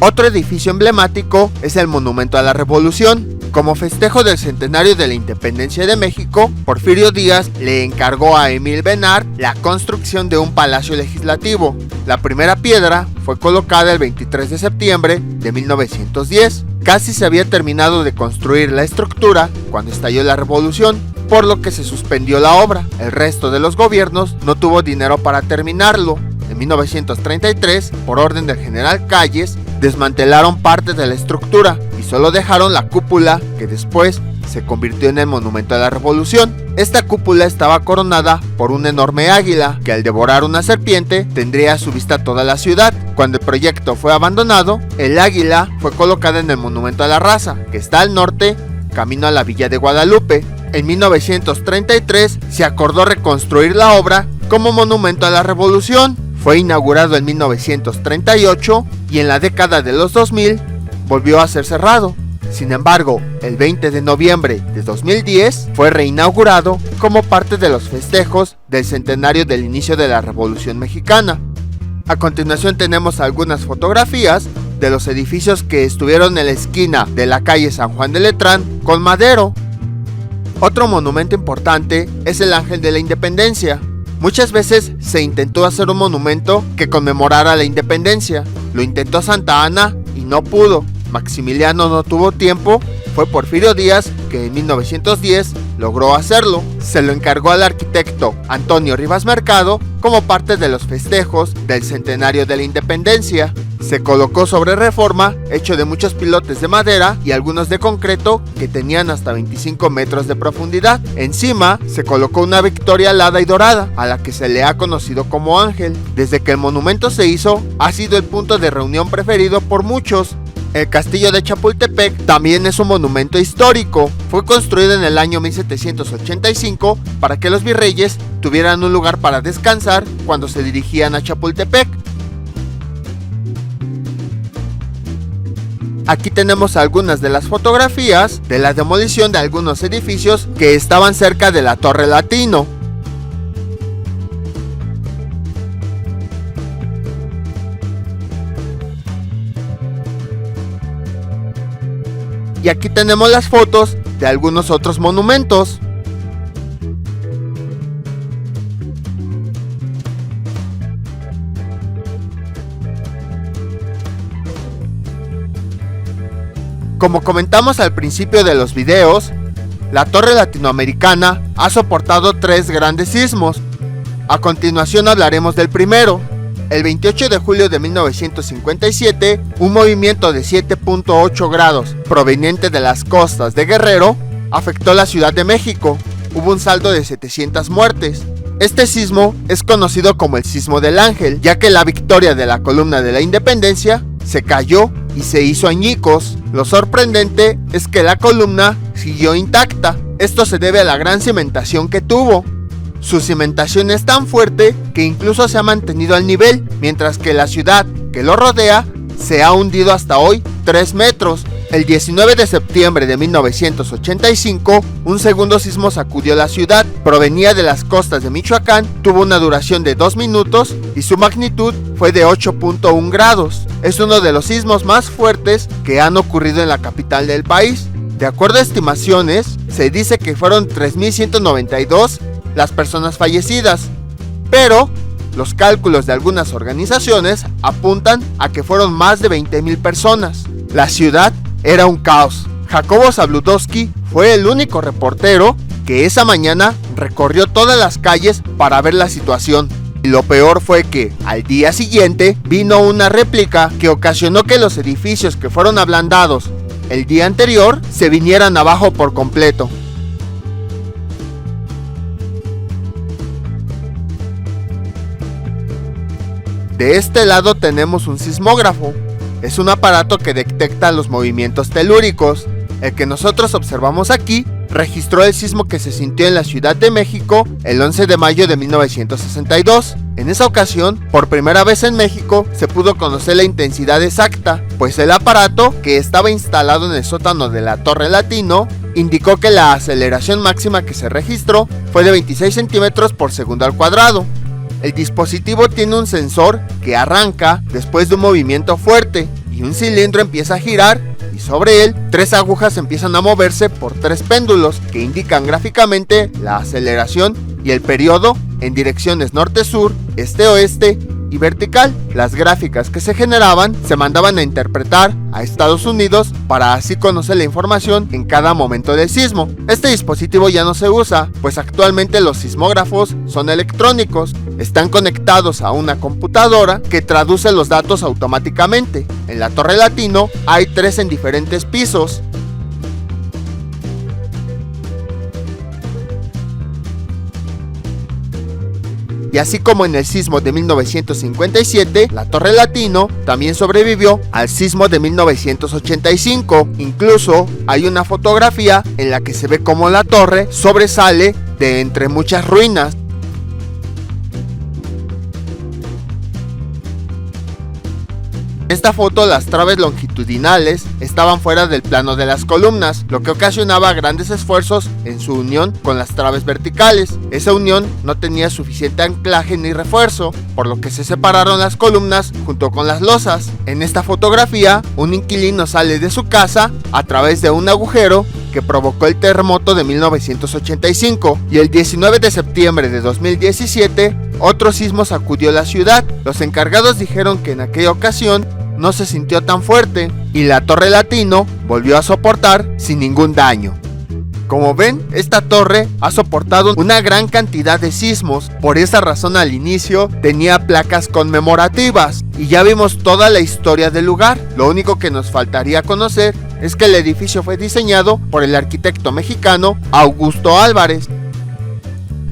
Otro edificio emblemático es el Monumento a la Revolución. Como festejo del centenario de la independencia de México, Porfirio Díaz le encargó a Emil Benard la construcción de un palacio legislativo. La primera piedra fue colocada el 23 de septiembre de 1910. Casi se había terminado de construir la estructura cuando estalló la revolución, por lo que se suspendió la obra. El resto de los gobiernos no tuvo dinero para terminarlo. En 1933, por orden del general Calles, desmantelaron parte de la estructura y solo dejaron la cúpula, que después se convirtió en el monumento a la revolución. Esta cúpula estaba coronada por un enorme águila que al devorar una serpiente tendría a su vista toda la ciudad. Cuando el proyecto fue abandonado, el águila fue colocada en el monumento a la raza, que está al norte, camino a la villa de Guadalupe. En 1933 se acordó reconstruir la obra como monumento a la revolución. Fue inaugurado en 1938 y en la década de los 2000 volvió a ser cerrado. Sin embargo, el 20 de noviembre de 2010 fue reinaugurado como parte de los festejos del centenario del inicio de la Revolución Mexicana. A continuación tenemos algunas fotografías de los edificios que estuvieron en la esquina de la calle San Juan de Letrán con Madero. Otro monumento importante es el Ángel de la Independencia. Muchas veces se intentó hacer un monumento que conmemorara la independencia. Lo intentó Santa Anna y no pudo. Maximiliano no tuvo tiempo. Fue Porfirio Díaz que en 1910 logró hacerlo. Se lo encargó al arquitecto Antonio Rivas Mercado como parte de los festejos del centenario de la independencia. Se colocó sobre reforma, hecho de muchos pilotes de madera y algunos de concreto que tenían hasta 25 metros de profundidad. Encima se colocó una victoria alada y dorada, a la que se le ha conocido como ángel. Desde que el monumento se hizo, ha sido el punto de reunión preferido por muchos. El castillo de Chapultepec también es un monumento histórico. Fue construido en el año 1785 para que los virreyes tuvieran un lugar para descansar cuando se dirigían a Chapultepec. Aquí tenemos algunas de las fotografías de la demolición de algunos edificios que estaban cerca de la Torre Latino. Y aquí tenemos las fotos de algunos otros monumentos. Como comentamos al principio de los videos, la Torre Latinoamericana ha soportado 3 grandes sismos. A continuación hablaremos del primero. El 28 de julio de 1957, un movimiento de 7.8 grados proveniente de las costas de Guerrero afectó la Ciudad de México. Hubo un saldo de 700 muertes. Este sismo es conocido como el Sismo del Ángel, ya que la victoria de la columna de la Independencia se cayó y se hizo añicos. Lo sorprendente es que la columna siguió intacta. Esto se debe a la gran cimentación que tuvo. Su cimentación es tan fuerte que incluso se ha mantenido al nivel, mientras que la ciudad que lo rodea se ha hundido hasta hoy 3 metros. El 19 de septiembre de 1985, un segundo sismo sacudió la ciudad. Provenía de las costas de Michoacán, tuvo una duración de 2 minutos y su magnitud fue de 8.1 grados. Es uno de los sismos más fuertes que han ocurrido en la capital del país. De acuerdo a estimaciones, se dice que fueron 3.192 las personas fallecidas, pero los cálculos de algunas organizaciones apuntan a que fueron más de 20.000 personas. La ciudad era un caos. Jacobo Zabludowski fue el único reportero que esa mañana recorrió todas las calles para ver la situación. Y lo peor fue que al día siguiente vino una réplica que ocasionó que los edificios que fueron ablandados el día anterior se vinieran abajo por completo. De este lado tenemos un sismógrafo. Es un aparato que detecta los movimientos telúricos. El que nosotros observamos aquí registró el sismo que se sintió en la Ciudad de México el 11 de mayo de 1962. En esa ocasión, por primera vez en México, se pudo conocer la intensidad exacta, pues el aparato, que estaba instalado en el sótano de la Torre Latino, indicó que la aceleración máxima que se registró fue de 26 centímetros por segundo al cuadrado. El dispositivo tiene un sensor que arranca después de un movimiento fuerte y un cilindro empieza a girar y sobre él 3 agujas empiezan a moverse por 3 péndulos que indican gráficamente la aceleración y el periodo en direcciones norte-sur, este-oeste y vertical. Las gráficas que se generaban se mandaban a interpretar a Estados Unidos para así conocer la información en cada momento del sismo. Este dispositivo ya no se usa, pues actualmente los sismógrafos son electrónicos, están conectados a una computadora que traduce los datos automáticamente. En la Torre Latino hay 3 en diferentes pisos. Y así como en el sismo de 1957, la Torre Latino también sobrevivió al sismo de 1985. Incluso hay una fotografía en la que se ve cómo la torre sobresale de entre muchas ruinas. En esta foto las traves longitudinales estaban fuera del plano de las columnas, lo que ocasionaba grandes esfuerzos en su unión con las traves verticales. Esa unión no tenía suficiente anclaje ni refuerzo, por lo que se separaron las columnas junto con las losas. En esta fotografía, un inquilino sale de su casa a través de un agujero que provocó el terremoto de 1985, y el 19 de septiembre de 2017 otro sismo sacudió la ciudad. Los encargados dijeron que en aquella ocasión no se sintió tan fuerte y la Torre Latino volvió a soportar sin ningún daño. Como ven, esta torre ha soportado una gran cantidad de sismos, por esa razón al inicio tenía placas conmemorativas y ya vimos toda la historia del lugar. Lo único que nos faltaría conocer es que el edificio fue diseñado por el arquitecto mexicano Augusto Álvarez.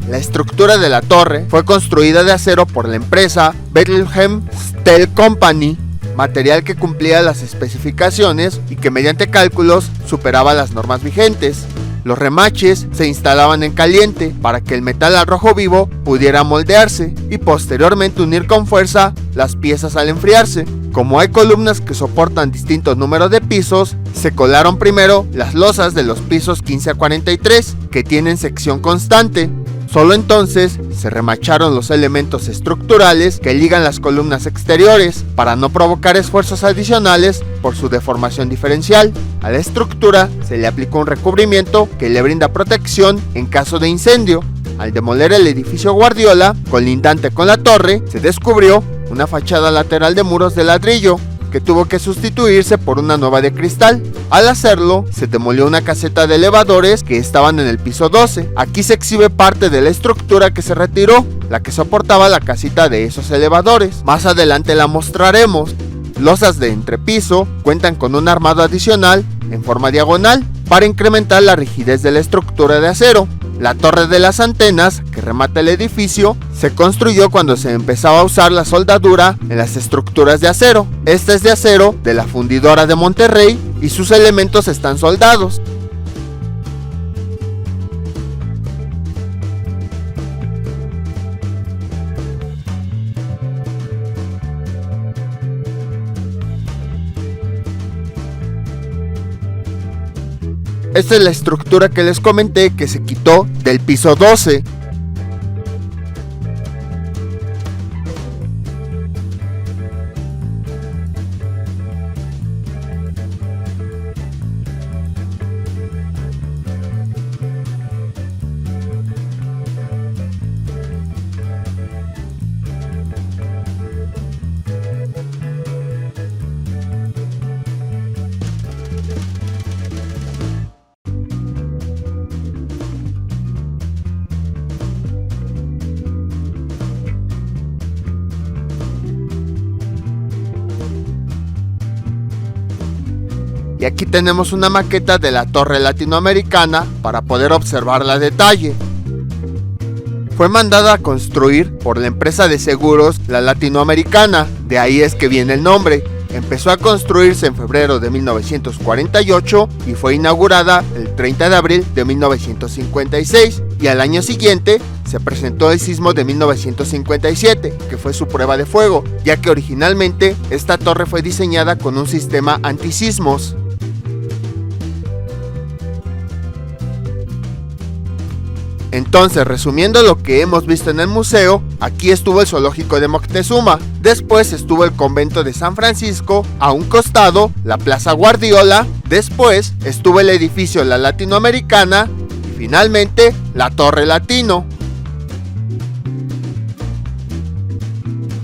La estructura de la torre fue construida de acero por la empresa Bethlehem Steel Company, material que cumplía las especificaciones y que mediante cálculos superaba las normas vigentes. Los remaches se instalaban en caliente para que el metal al rojo vivo pudiera moldearse y posteriormente unir con fuerza las piezas al enfriarse. Como hay columnas que soportan distintos números de pisos, se colaron primero las losas de los pisos 15 a 43, que tienen sección constante. Solo entonces se remacharon los elementos estructurales que ligan las columnas exteriores para no provocar esfuerzos adicionales por su deformación diferencial. A la estructura se le aplicó un recubrimiento que le brinda protección en caso de incendio. Al demoler el edificio Guardiola, colindante con la torre, se descubrió una fachada lateral de muros de ladrillo que tuvo que sustituirse por una nueva de cristal. Al hacerlo, se demolió una caseta de elevadores que estaban en el piso 12. Aquí se exhibe parte de la estructura que se retiró, la que soportaba la casita de esos elevadores. Más adelante la mostraremos. Losas de entrepiso cuentan con un armado adicional en forma diagonal para incrementar la rigidez de la estructura de acero. La torre de las antenas, que remata el edificio, se construyó cuando se empezaba a usar la soldadura en las estructuras de acero. Esta es de acero de la fundidora de Monterrey y sus elementos están soldados. Esta es la estructura que les comenté que se quitó del piso 12. Y aquí tenemos una maqueta de la Torre Latinoamericana para poder observarla a detalle. Fue mandada a construir por la empresa de seguros La Latinoamericana, de ahí es que viene el nombre. Empezó a construirse en febrero de 1948 y fue inaugurada el 30 de abril de 1956, y al año siguiente se presentó el sismo de 1957, que fue su prueba de fuego, ya que originalmente esta torre fue diseñada con un sistema Entonces, resumiendo lo que hemos visto en el museo, aquí estuvo el zoológico de Moctezuma, después estuvo el convento de San Francisco, a un costado la Plaza Guardiola, después estuvo el edificio La Latinoamericana y finalmente la Torre Latino.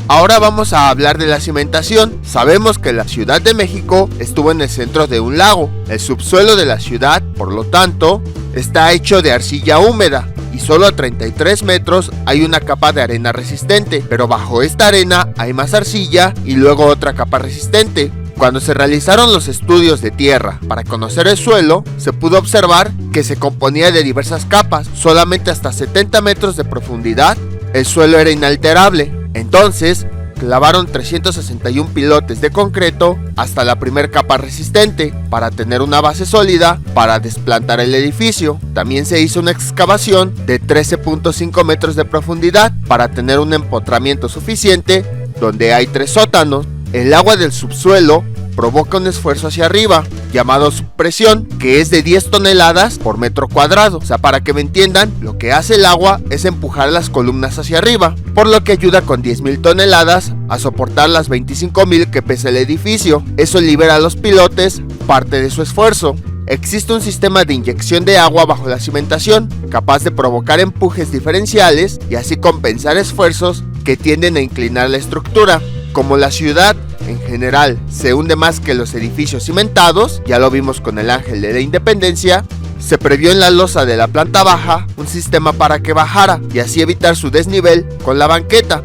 Ahora vamos a hablar de la cimentación. Sabemos que la Ciudad de México estuvo en el centro de un lago. El subsuelo de la ciudad, por lo tanto, está hecho de arcilla húmeda y solo a 33 metros hay una capa de arena resistente, pero bajo esta arena hay más arcilla y luego otra capa resistente. Cuando se realizaron los estudios de tierra para conocer el suelo, se pudo observar que se componía de diversas capas. Solamente hasta 70 metros de profundidad el suelo era inalterable. Entonces, clavaron 361 pilotes de concreto hasta la primera capa resistente para tener una base sólida para desplantar el edificio. También se hizo una excavación de 13.5 metros de profundidad para tener un empotramiento suficiente donde hay 3 sótanos. El agua del subsuelo provoca un esfuerzo hacia arriba, llamado subpresión, que es de 10 toneladas por metro cuadrado. O sea, para que me entiendan, lo que hace el agua es empujar las columnas hacia arriba, por lo que ayuda con 10.000 toneladas a soportar las 25.000 que pesa el edificio. Eso libera a los pilotes parte de su esfuerzo. Existe un sistema de inyección de agua bajo la cimentación, capaz de provocar empujes diferenciales y así compensar esfuerzos que tienden a inclinar la estructura. Como la ciudad en general se hunde más que los edificios cimentados, ya lo vimos con el Ángel de la Independencia, se previó en la losa de la planta baja un sistema para que bajara y así evitar su desnivel con la banqueta.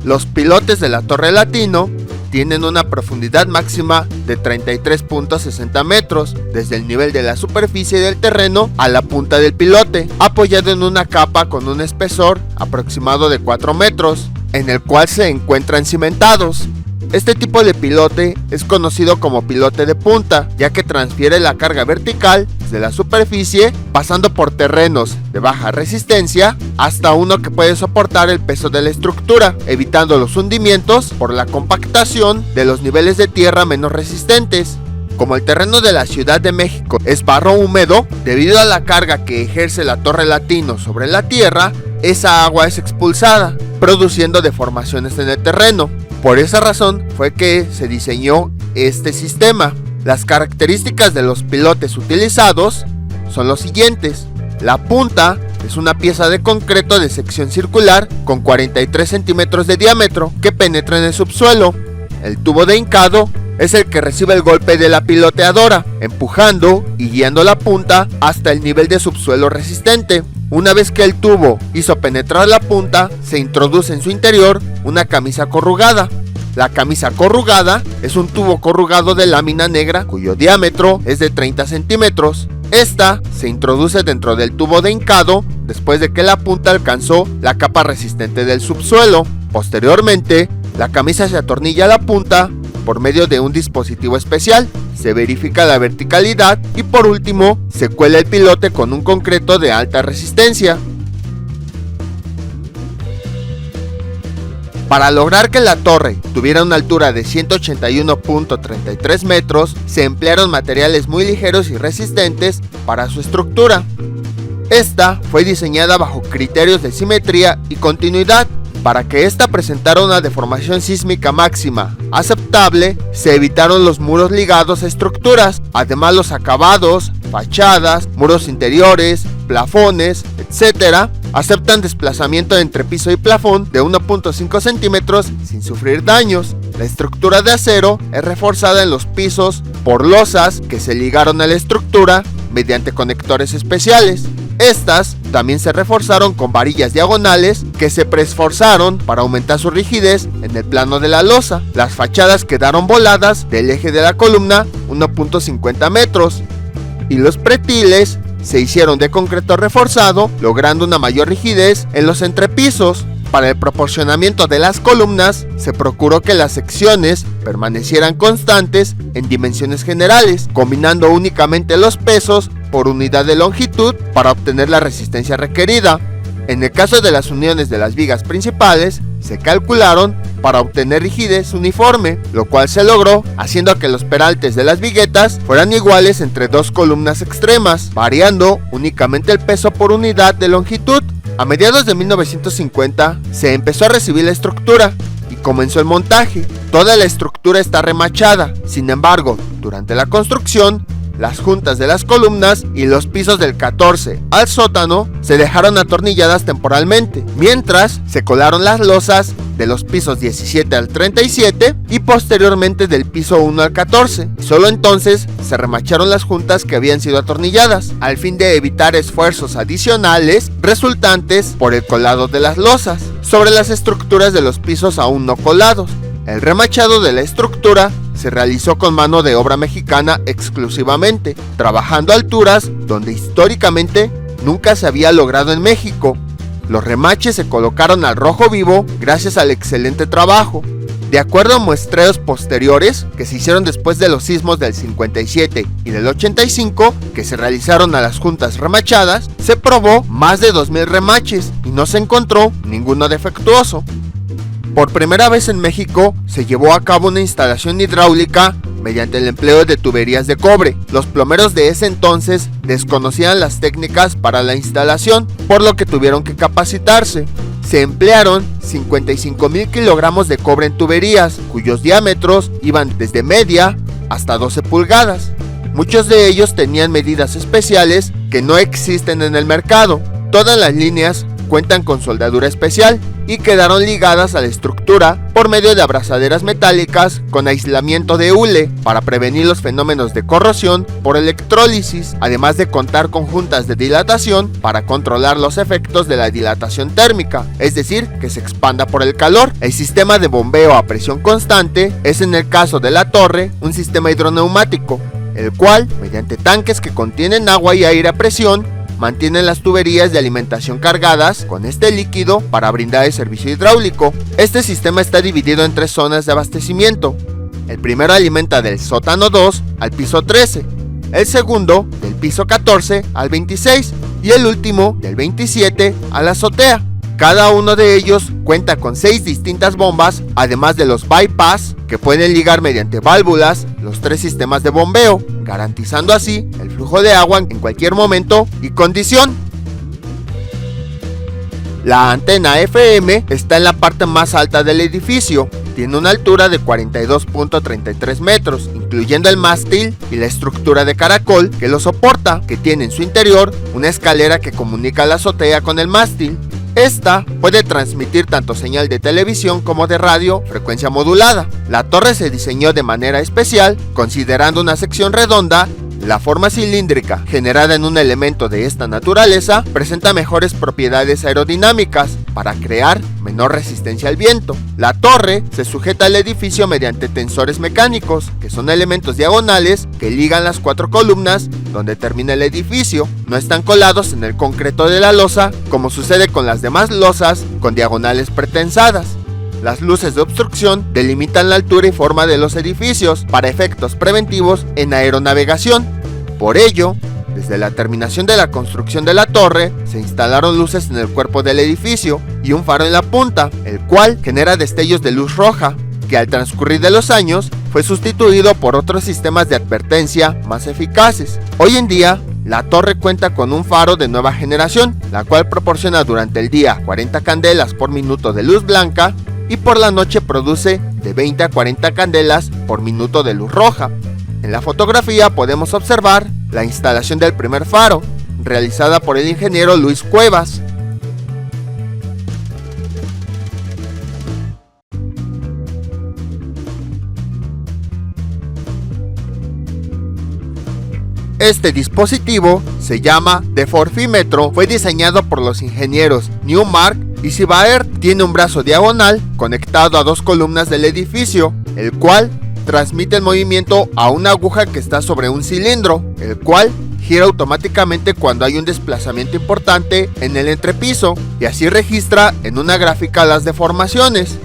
Los pilotes de la Torre Latino tienen una profundidad máxima de 33.60 metros desde el nivel de la superficie del terreno a la punta del pilote, apoyado en una capa con un espesor aproximado de 4 metros, en el cual se encuentran cimentados. Este tipo de pilote es conocido como pilote de punta, ya que transfiere la carga vertical desde la superficie, pasando por terrenos de baja resistencia hasta uno que puede soportar el peso de la estructura, evitando los hundimientos por la compactación de los niveles de tierra menos resistentes. Como el terreno de la Ciudad de México es barro húmedo, debido a la carga que ejerce la Torre Latino sobre la tierra, esa agua es expulsada, produciendo deformaciones en el terreno. Por esa razón fue que se diseñó este sistema. Las características de los pilotes utilizados son los siguientes. La punta es una pieza de concreto de sección circular con 43 centímetros de diámetro que penetra en el subsuelo. El tubo de hincado es el que recibe el golpe de la piloteadora, empujando y guiando la punta hasta el nivel de subsuelo resistente. Una vez que el tubo hizo penetrar la punta, se introduce en su interior una camisa corrugada. La camisa corrugada es un tubo corrugado de lámina negra cuyo diámetro es de 30 centímetros. Esta se introduce dentro del tubo de hincado después de que la punta alcanzó la capa resistente del subsuelo. Posteriormente, la camisa se atornilla a la punta por medio de un dispositivo especial, se verifica la verticalidad y por último se cuela el pilote con un concreto de alta resistencia. Para lograr que la torre tuviera una altura de 181.33 metros, se emplearon materiales muy ligeros y resistentes para su estructura. Esta fue diseñada bajo criterios de simetría y continuidad. Para que esta presentara una deformación sísmica máxima aceptable, se evitaron los muros ligados a estructuras. Además, los acabados, fachadas, muros interiores, plafones, etc. aceptan desplazamiento entre piso y plafón de 1.5 centímetros sin sufrir daños. La estructura de acero es reforzada en los pisos por losas que se ligaron a la estructura mediante conectores especiales. Estas también se reforzaron con varillas diagonales que se preesforzaron para aumentar su rigidez en el plano de la losa. Las fachadas quedaron voladas del eje de la columna 1.50 metros y los pretiles se hicieron de concreto reforzado, logrando una mayor rigidez en los entrepisos. Para el proporcionamiento de las columnas, se procuró que las secciones permanecieran constantes en dimensiones generales, combinando únicamente los pesos por unidad de longitud para obtener la resistencia requerida. En el caso de las uniones de las vigas principales, se calcularon para obtener rigidez uniforme, lo cual se logró haciendo que los peraltes de las viguetas fueran iguales entre dos columnas extremas, variando únicamente el peso por unidad de longitud. A mediados de 1950 se empezó a recibir la estructura y comenzó el montaje. Toda la estructura está remachada, sin embargo, durante la construcción, las juntas de las columnas y los pisos del 14 al sótano se dejaron atornilladas temporalmente, mientras se colaron las losas de los pisos 17 al 37 y posteriormente del piso 1 al 14. Solo entonces se remacharon las juntas que habían sido atornilladas, al fin de evitar esfuerzos adicionales resultantes por el colado de las losas sobre las estructuras de los pisos aún no colados. El remachado de la estructura se realizó con mano de obra mexicana exclusivamente, trabajando a alturas donde históricamente nunca se había logrado en México. Los remaches se colocaron al rojo vivo gracias al excelente trabajo. De acuerdo a muestreos posteriores que se hicieron después de los sismos del 57 y del 85 que se realizaron a las juntas remachadas, se probó más de 2000 remaches y no se encontró ninguno defectuoso. Por primera vez en México se llevó a cabo una instalación hidráulica mediante el empleo de tuberías de cobre. Los plomeros de ese entonces desconocían las técnicas para la instalación, por lo que tuvieron que capacitarse. Se emplearon 55,000 kilogramos de cobre en tuberías, cuyos diámetros iban desde media hasta 12 pulgadas. Muchos de ellos tenían medidas especiales que no existen en el mercado. Todas las líneas cuentan con soldadura especial y quedaron ligadas a la estructura por medio de abrazaderas metálicas con aislamiento de hule para prevenir los fenómenos de corrosión por electrólisis, además de contar con juntas de dilatación para controlar los efectos de la dilatación térmica, es decir, que se expanda por el calor. El sistema de bombeo a presión constante es, en el caso de la torre, un sistema hidroneumático, el cual, mediante tanques que contienen agua y aire a presión, mantienen las tuberías de alimentación cargadas con este líquido para brindar el servicio hidráulico. Este sistema está dividido en 3 zonas de abastecimiento. El primero alimenta del sótano 2 al piso 13, el segundo del piso 14 al 26 y el último del 27 a la azotea. Cada uno de ellos cuenta con 6 distintas bombas, además de los bypass que pueden ligar mediante válvulas los 3 sistemas de bombeo, garantizando así el flujo de agua en cualquier momento y condición. La antena FM está en la parte más alta del edificio. Tiene una altura de 42.33 metros, incluyendo el mástil y la estructura de caracol que lo soporta, que tiene en su interior una escalera que comunica la azotea con el mástil. Esta puede transmitir tanto señal de televisión como de radio, frecuencia modulada. La torre se diseñó de manera especial, considerando una sección redonda. La forma cilíndrica, generada en un elemento de esta naturaleza, presenta mejores propiedades aerodinámicas para crear menor resistencia al viento. La torre se sujeta al edificio mediante tensores mecánicos, que son elementos diagonales que ligan las 4 columnas donde termina el edificio. No están colados en el concreto de la losa, como sucede con las demás losas con diagonales pretensadas. Las luces de obstrucción delimitan la altura y forma de los edificios para efectos preventivos en aeronavegación. Por ello, desde la terminación de la construcción de la torre, se instalaron luces en el cuerpo del edificio y un faro en la punta, el cual genera destellos de luz roja, que al transcurrir de los años fue sustituido por otros sistemas de advertencia más eficaces. Hoy en día, la torre cuenta con un faro de nueva generación, la cual proporciona durante el día 40 candelas por minuto de luz blanca y por la noche produce de 20 a 40 candelas por minuto de luz roja. En la fotografía podemos observar la instalación del primer faro, realizada por el ingeniero Luis Cuevas. Este dispositivo se llama deforfímetro, fue diseñado por los ingenieros Newmark y Sibaert. Tiene un brazo diagonal conectado a 2 columnas del edificio, el cual transmite el movimiento a una aguja que está sobre un cilindro, el cual gira automáticamente cuando hay un desplazamiento importante en el entrepiso y así registra en una gráfica las deformaciones.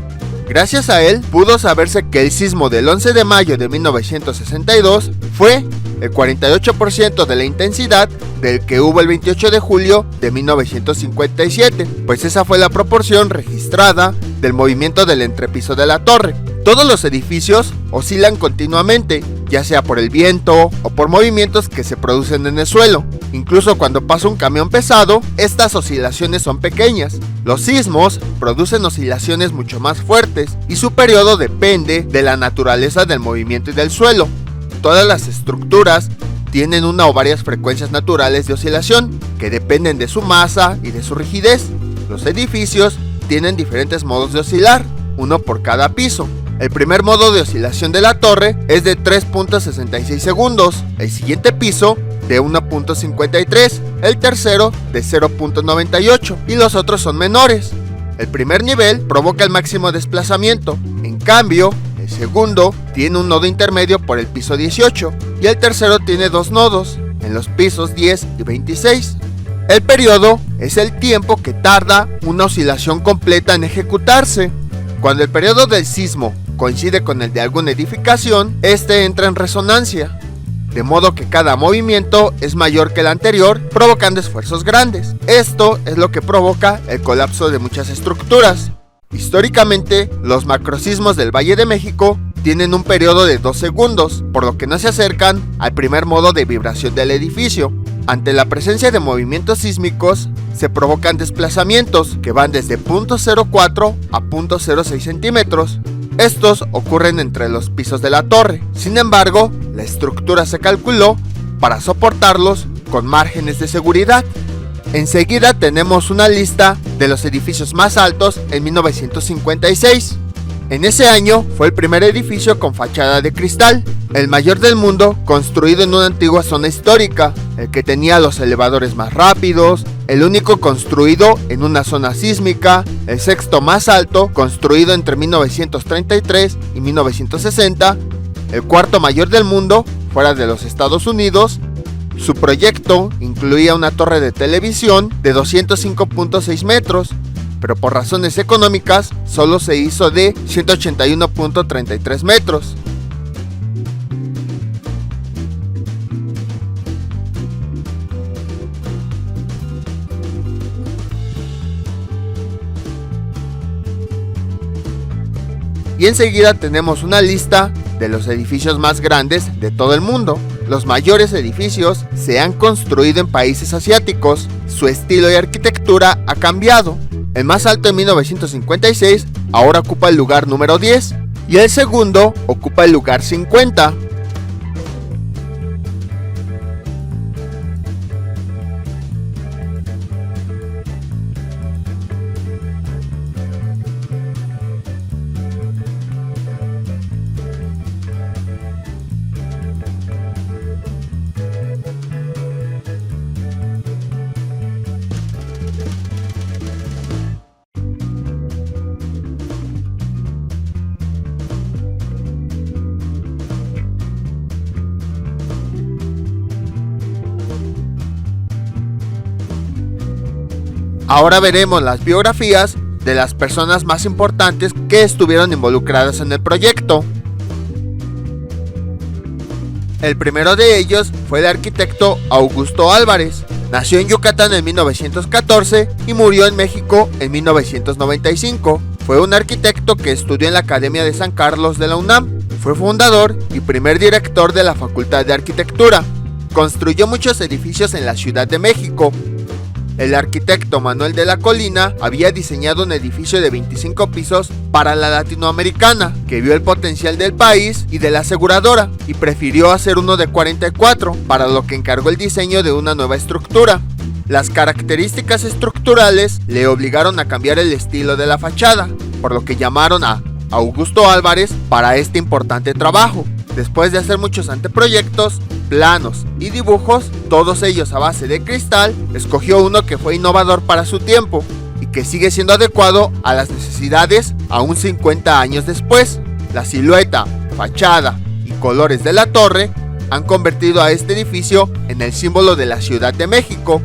Gracias a él pudo saberse que el sismo del 11 de mayo de 1962 fue el 48% de la intensidad del que hubo el 28 de julio de 1957, pues esa fue la proporción registrada del movimiento del entrepiso de la torre. Todos los edificios oscilan continuamente, ya sea por el viento o por movimientos que se producen en el suelo. Incluso cuando pasa un camión pesado, estas oscilaciones son pequeñas. Los sismos producen oscilaciones mucho más fuertes y su periodo depende de la naturaleza del movimiento y del suelo. Todas las estructuras tienen una o varias frecuencias naturales de oscilación que dependen de su masa y de su rigidez. Los edificios tienen diferentes modos de oscilar, uno por cada piso. El primer modo de oscilación de la torre es de 3.66 segundos, el siguiente piso de 1.53, el tercero de 0.98 y los otros son menores. El primer nivel provoca el máximo desplazamiento, en cambio, el segundo tiene un nodo intermedio por el piso 18 y el tercero tiene dos nodos, en los pisos 10 y 26. El periodo es el tiempo que tarda una oscilación completa en ejecutarse. Cuando el periodo del sismo coincide con el de alguna edificación, este entra en resonancia, de modo que cada movimiento es mayor que el anterior, provocando esfuerzos grandes. Esto es lo que provoca el colapso de muchas estructuras. Históricamente, los macrosismos del Valle de México tienen un periodo de 2 segundos, por lo que no se acercan al primer modo de vibración del edificio. Ante la presencia de movimientos sísmicos, se provocan desplazamientos que van desde 0.04 a 0.06 centímetros. Estos ocurren entre los pisos de la torre. Sin embargo, la estructura se calculó para soportarlos con márgenes de seguridad. Enseguida tenemos una lista de los edificios más altos en 1956. En ese año fue el primer edificio con fachada de cristal, el mayor del mundo, construido en una antigua zona histórica, el que tenía los elevadores más rápidos, el único construido en una zona sísmica, el sexto más alto, construido entre 1933 y 1960, el cuarto mayor del mundo, fuera de los Estados Unidos. Su proyecto incluía una torre de televisión de 205.6 metros, pero por razones económicas solo se hizo de 181.33 metros. Y enseguida tenemos una lista de los edificios más grandes de todo el mundo. Los mayores edificios se han construido en países asiáticos. Su estilo y arquitectura ha cambiado. El más alto en 1956 ahora ocupa el lugar número 10 y el segundo ocupa el lugar 50. Ahora veremos las biografías de las personas más importantes que estuvieron involucradas en el proyecto. El primero de ellos fue el arquitecto Augusto Álvarez. Nació en Yucatán en 1914 y murió en México en 1995. Fue un arquitecto que estudió en la Academia de San Carlos de la UNAM. Fue fundador y primer director de la Facultad de Arquitectura. Construyó muchos edificios en la Ciudad de México. El arquitecto Manuel de la Colina había diseñado un edificio de 25 pisos para la Latinoamericana, que vio el potencial del país y de la aseguradora, y prefirió hacer uno de 44, para lo que encargó el diseño de una nueva estructura. Las características estructurales le obligaron a cambiar el estilo de la fachada, por lo que llamaron a Augusto Álvarez para este importante trabajo. Después de hacer muchos anteproyectos, planos y dibujos, todos ellos a base de cristal, escogió uno que fue innovador para su tiempo y que sigue siendo adecuado a las necesidades aún 50 años después. La silueta, fachada y colores de la torre han convertido a este edificio en el símbolo de la Ciudad de México.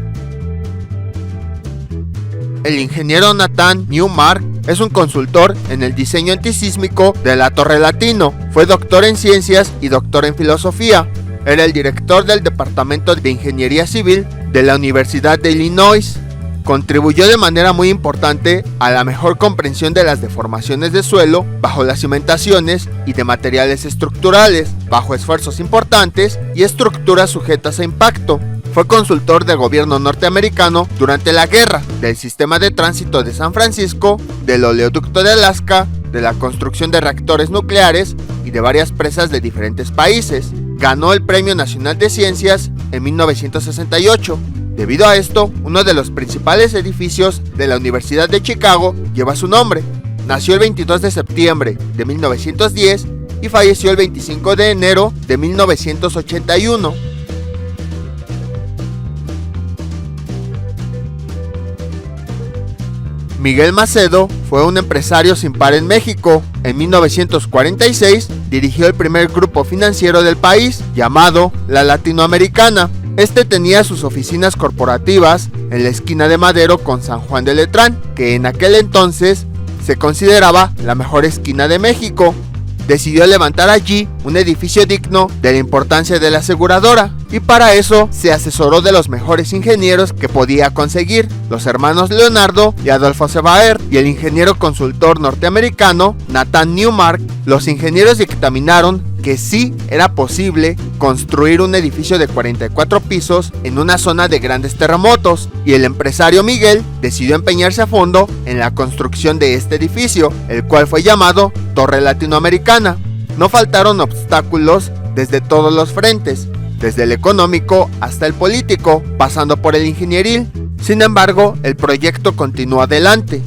El ingeniero Nathan Newmark es un consultor en el diseño antisísmico de la Torre Latino. Fue doctor en ciencias y doctor en filosofía. Era el director del Departamento de Ingeniería Civil de la Universidad de Illinois. Contribuyó de manera muy importante a la mejor comprensión de las deformaciones de suelo bajo las cimentaciones y de materiales estructurales, bajo esfuerzos importantes y estructuras sujetas a impacto. Fue consultor del gobierno norteamericano durante la guerra, del sistema de tránsito de San Francisco, del oleoducto de Alaska, de la construcción de reactores nucleares y de varias presas de diferentes países. Ganó el Premio Nacional de Ciencias en 1968. Debido a esto, uno de los principales edificios de la Universidad de Chicago lleva su nombre. Nació el 22 de septiembre de 1910 y falleció el 25 de enero de 1981. Miguel Macedo fue un empresario sin par en México. En 1946 dirigió el primer grupo financiero del país, llamado La Latinoamericana. Este tenía sus oficinas corporativas en la esquina de Madero con San Juan de Letrán, que en aquel entonces se consideraba la mejor esquina de México. Decidió levantar allí un edificio digno de la importancia de la aseguradora, y para eso se asesoró de los mejores ingenieros que podía conseguir, los hermanos Leonardo y Adolfo Sebaert y el ingeniero consultor norteamericano Nathan Newmark. Los ingenieros dictaminaron que sí era posible construir un edificio de 44 pisos en una zona de grandes terremotos, y el empresario Miguel decidió empeñarse a fondo en la construcción de este edificio, el cual fue llamado Torre Latinoamericana. No faltaron obstáculos desde todos los frentes, desde el económico hasta el político, pasando por el ingenieril. Sin embargo, el proyecto continuó adelante.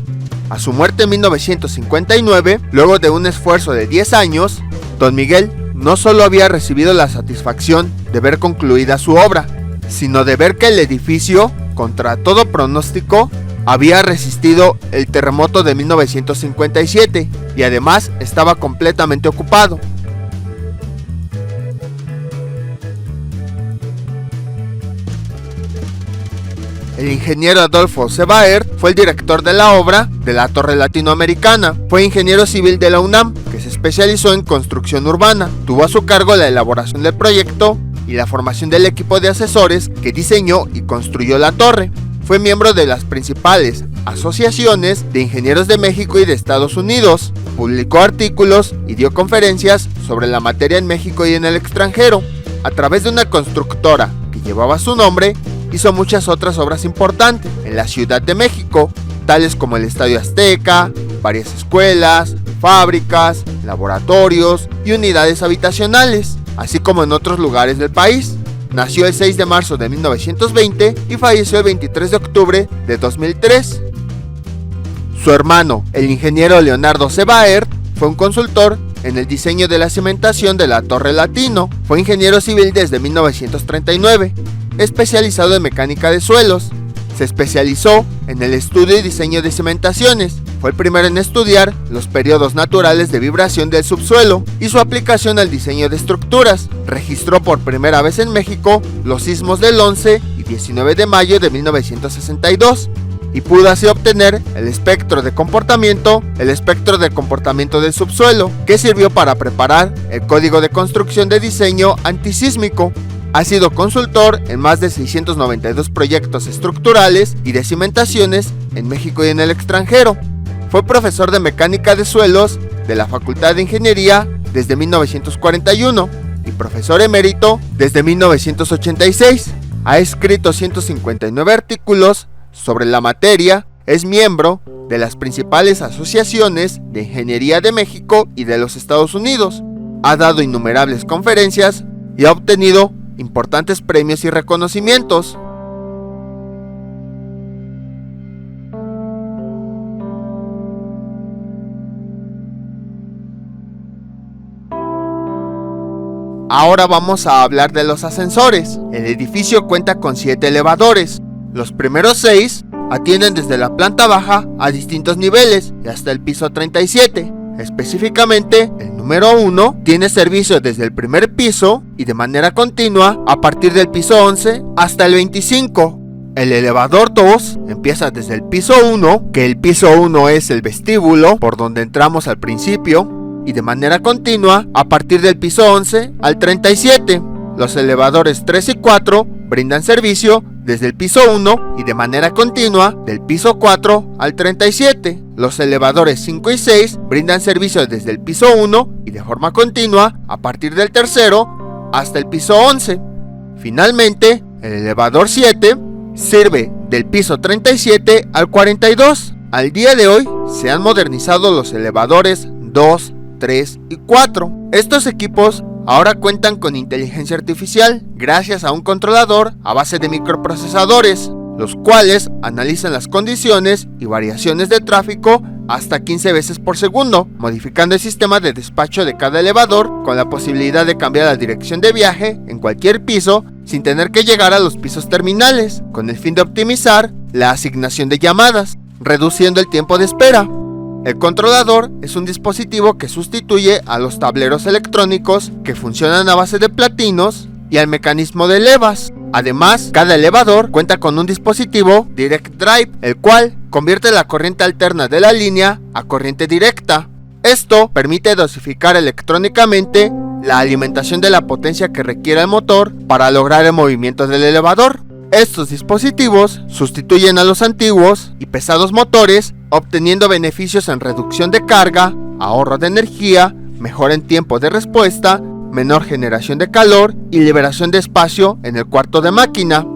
A su muerte en 1959, luego de un esfuerzo de 10 años, don Miguel no solo había recibido la satisfacción de ver concluida su obra, sino de ver que el edificio, contra todo pronóstico, había resistido el terremoto de 1957 y además estaba completamente ocupado. El ingeniero Adolfo Sebaert fue el director de la obra de la Torre Latinoamericana. Fue ingeniero civil de la UNAM, que se especializó en construcción urbana. Tuvo a su cargo la elaboración del proyecto y la formación del equipo de asesores que diseñó y construyó la torre. Fue miembro de las principales asociaciones de ingenieros de México y de Estados Unidos. Publicó artículos y dio conferencias sobre la materia en México y en el extranjero. A través de una constructora que llevaba su nombre, hizo muchas otras obras importantes en la Ciudad de México, tales como el Estadio Azteca, varias escuelas, fábricas, laboratorios y unidades habitacionales, así como en otros lugares del país. Nació el 6 de marzo de 1920 y falleció el 23 de octubre de 2003. Su hermano, el ingeniero Leonardo Sebaert, fue un consultor en el diseño de la cimentación de la Torre Latino. Fue ingeniero civil desde 1939. Especializado en mecánica de suelos. Se especializó en el estudio y diseño de cimentaciones. Fue el primero en estudiar los periodos naturales de vibración del subsuelo y su aplicación al diseño de estructuras. Registró por primera vez en México los sismos del 11 y 19 de mayo de 1962 y pudo así obtener el espectro de comportamiento del subsuelo, que sirvió para preparar el código de construcción de diseño antisísmico. Ha sido consultor en más de 692 proyectos estructurales y de cimentaciones en México y en el extranjero. Fue profesor de mecánica de suelos de la Facultad de Ingeniería desde 1941 y profesor emérito desde 1986. Ha escrito 159 artículos sobre la materia, es miembro de las principales asociaciones de ingeniería de México y de los Estados Unidos. Ha dado innumerables conferencias y ha obtenido importantes premios y reconocimientos. Ahora vamos a hablar de los ascensores. El edificio cuenta con 7 elevadores. Los primeros 6 atienden desde la planta baja a distintos niveles y hasta el piso 37. Específicamente, el número 1 tiene servicio desde el primer piso y de manera continua a partir del piso 11 hasta el 25. El elevador 2 empieza desde el piso 1, que el piso 1 es el vestíbulo por donde entramos al principio, y de manera continua a partir del piso 11 al 37. Los elevadores 3 y 4 brindan servicio desde el piso 1 y de manera continua del piso 4 al 37. Los elevadores 5 y 6 brindan servicio desde el piso 1 y de forma continua a partir del tercero hasta el piso 11. Finalmente, el elevador 7 sirve del piso 37 al 42. Al día de hoy se han modernizado los elevadores 2, 3 y 4. Estos equipos ahora cuentan con inteligencia artificial gracias a un controlador a base de microprocesadores, los cuales analizan las condiciones y variaciones de tráfico hasta 15 veces por segundo, modificando el sistema de despacho de cada elevador con la posibilidad de cambiar la dirección de viaje en cualquier piso sin tener que llegar a los pisos terminales, con el fin de optimizar la asignación de llamadas, reduciendo el tiempo de espera. El controlador es un dispositivo que sustituye a los tableros electrónicos que funcionan a base de platinos y al mecanismo de levas. Además, cada elevador cuenta con un dispositivo Direct Drive, el cual convierte la corriente alterna de la línea a corriente directa. Esto permite dosificar electrónicamente la alimentación de la potencia que requiere el motor para lograr el movimiento del elevador. Estos dispositivos sustituyen a los antiguos y pesados motores, obteniendo beneficios en reducción de carga, ahorro de energía, mejora en tiempo de respuesta, menor generación de calor y liberación de espacio en el cuarto de máquina.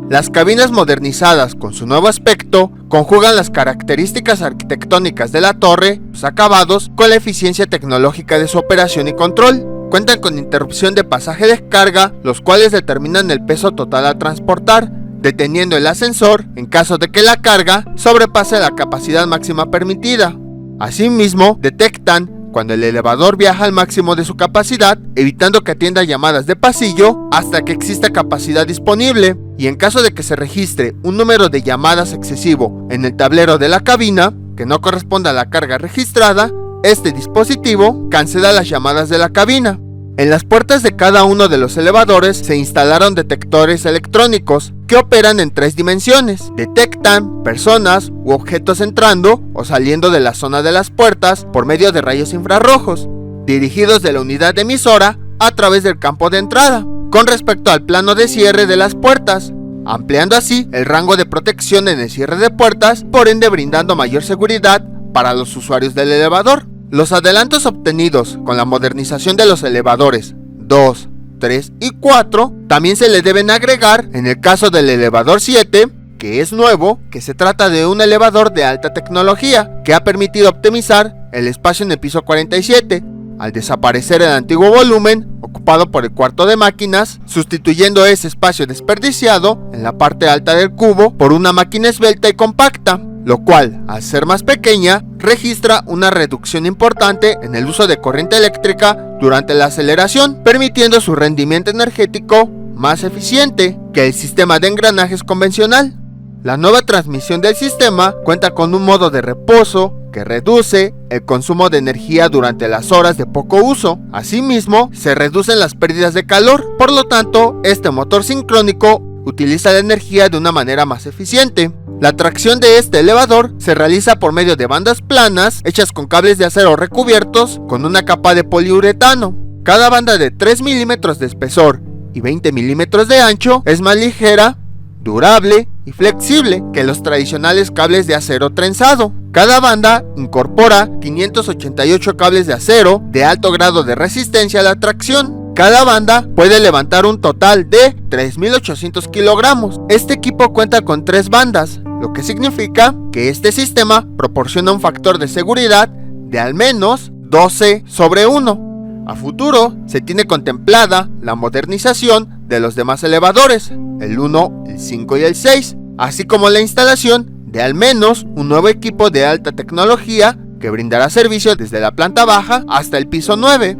Las cabinas modernizadas con su nuevo aspecto conjugan las características arquitectónicas de la torre, sus acabados, con la eficiencia tecnológica de su operación y control. Cuentan con interrupción de pasaje-descarga, los cuales determinan el peso total a transportar, deteniendo el ascensor en caso de que la carga sobrepase la capacidad máxima permitida. Asimismo, detectan cuando el elevador viaja al máximo de su capacidad, evitando que atienda llamadas de pasillo hasta que exista capacidad disponible, y en caso de que se registre un número de llamadas excesivo en el tablero de la cabina, que no corresponda a la carga registrada, este dispositivo cancela las llamadas de la cabina. En las puertas de cada uno de los elevadores se instalaron detectores electrónicos que operan en 3 dimensiones. Detectan personas u objetos entrando o saliendo de la zona de las puertas por medio de rayos infrarrojos, dirigidos de la unidad emisora a través del campo de entrada, con respecto al plano de cierre de las puertas, ampliando así el rango de protección en el cierre de puertas, por ende brindando mayor seguridad para los usuarios del elevador. Los adelantos obtenidos con la modernización de los elevadores 2, 3 y 4 también se le deben agregar en el caso del elevador 7, que es nuevo, que se trata de un elevador de alta tecnología que ha permitido optimizar el espacio en el piso 47, al desaparecer el antiguo volumen ocupado por el cuarto de máquinas, sustituyendo ese espacio desperdiciado en la parte alta del cubo por una máquina esbelta y compacta, lo cual, al ser más pequeña, registra una reducción importante en el uso de corriente eléctrica durante la aceleración, permitiendo su rendimiento energético más eficiente que el sistema de engranajes convencional. La nueva transmisión del sistema cuenta con un modo de reposo que reduce el consumo de energía durante las horas de poco uso. Asimismo, se reducen las pérdidas de calor, por lo tanto, este motor sincrónico utiliza la energía de una manera más eficiente. La tracción de este elevador se realiza por medio de bandas planas hechas con cables de acero recubiertos con una capa de poliuretano. Cada banda de 3 milímetros de espesor y 20 milímetros de ancho es más ligera, durable y flexible que los tradicionales cables de acero trenzado. Cada banda incorpora 588 cables de acero de alto grado de resistencia a la tracción. Cada banda puede levantar un total de 3.800 kilogramos. Este equipo cuenta con 3 bandas, lo que significa que este sistema proporciona un factor de seguridad de al menos 12/1. A futuro se tiene contemplada la modernización de los demás elevadores, el 1, el 5 y el 6, así como la instalación de al menos un nuevo equipo de alta tecnología que brindará servicio desde la planta baja hasta el piso 9.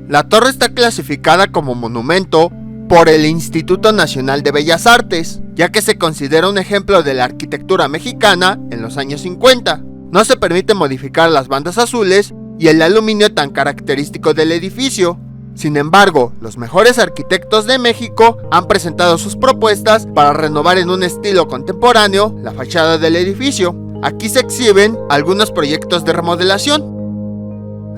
La torre está clasificada como monumento por el Instituto Nacional de Bellas Artes, ya que se considera un ejemplo de la arquitectura mexicana en los años 50. No se permite modificar las bandas azules y el aluminio tan característico del edificio. Sin embargo, los mejores arquitectos de México han presentado sus propuestas para renovar en un estilo contemporáneo la fachada del edificio. Aquí se exhiben algunos proyectos de remodelación.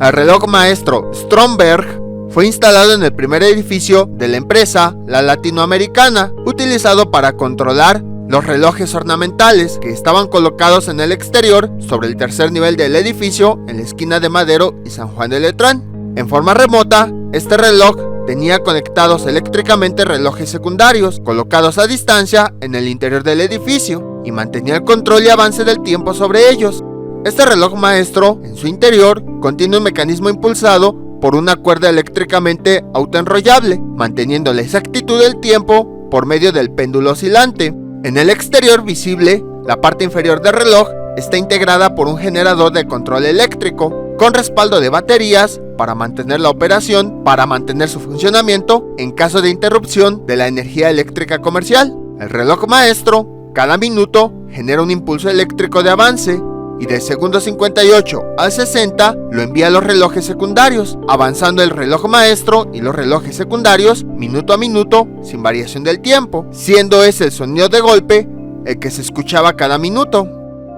El reloj maestro Stromberg Fue instalado en el primer edificio de la empresa, la Latinoamericana, utilizado para controlar los relojes ornamentales que estaban colocados en el exterior sobre el tercer nivel del edificio en la esquina de Madero y San Juan de Letrán. En forma remota, este reloj tenía conectados eléctricamente relojes secundarios colocados a distancia en el interior del edificio y mantenía el control y avance del tiempo sobre ellos. Este reloj maestro, en su interior, contiene un mecanismo impulsado por una cuerda eléctricamente autoenrollable, manteniendo la exactitud del tiempo por medio del péndulo oscilante. En el exterior visible, la parte inferior del reloj está integrada por un generador de control eléctrico con respaldo de baterías para mantener la operación, para mantener su funcionamiento en caso de interrupción de la energía eléctrica comercial. El reloj maestro, cada minuto, genera un impulso eléctrico de avance y del segundo 58 al 60 lo envía a los relojes secundarios, avanzando el reloj maestro y los relojes secundarios minuto a minuto sin variación del tiempo, siendo ese el sonido de golpe el que se escuchaba cada minuto.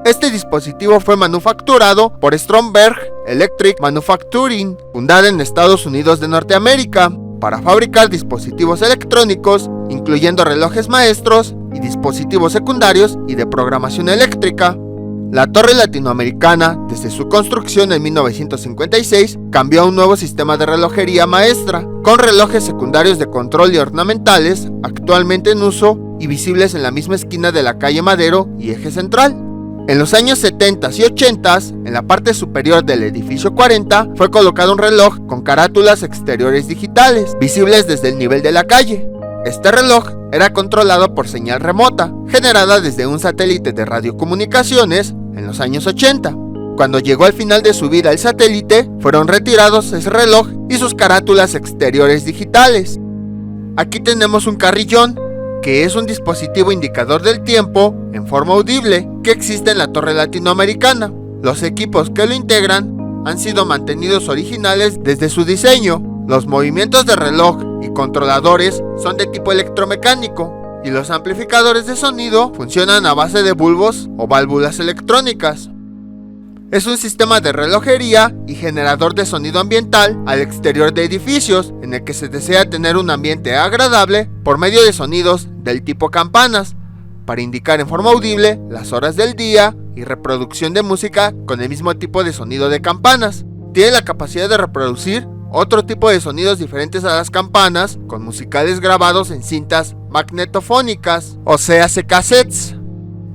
Este dispositivo fue manufacturado por Stromberg Electric Manufacturing, fundada en Estados Unidos de Norteamérica, para fabricar dispositivos electrónicos, incluyendo relojes maestros y dispositivos secundarios y de programación eléctrica. La torre latinoamericana, desde su construcción en 1956, cambió a un nuevo sistema de relojería maestra, con relojes secundarios de control y ornamentales, actualmente en uso y visibles en la misma esquina de la calle Madero y Eje Central. En los años 70 y 80, en la parte superior del edificio 40, fue colocado un reloj con carátulas exteriores digitales, visibles desde el nivel de la calle. Este reloj era controlado por señal remota, generada desde un satélite de radiocomunicaciones en los años 80. Cuando llegó al final de su vida el satélite, fueron retirados ese reloj y sus carátulas exteriores digitales. Aquí tenemos un carrillón, que es un dispositivo indicador del tiempo en forma audible que existe en la torre latinoamericana. Los equipos que lo integran han sido mantenidos originales desde su diseño. Los movimientos de reloj y controladores son de tipo electromecánico y los amplificadores de sonido funcionan a base de bulbos o válvulas electrónicas. Es un sistema de relojería y generador de sonido ambiental al exterior de edificios, en el que se desea tener un ambiente agradable por medio de sonidos del tipo campanas, para indicar en forma audible las horas del día y reproducción de música con el mismo tipo de sonido de campanas. Tiene la capacidad de reproducir otro tipo de sonidos diferentes a las campanas, con musicales grabados en cintas magnetofónicas, o sea, cassettes,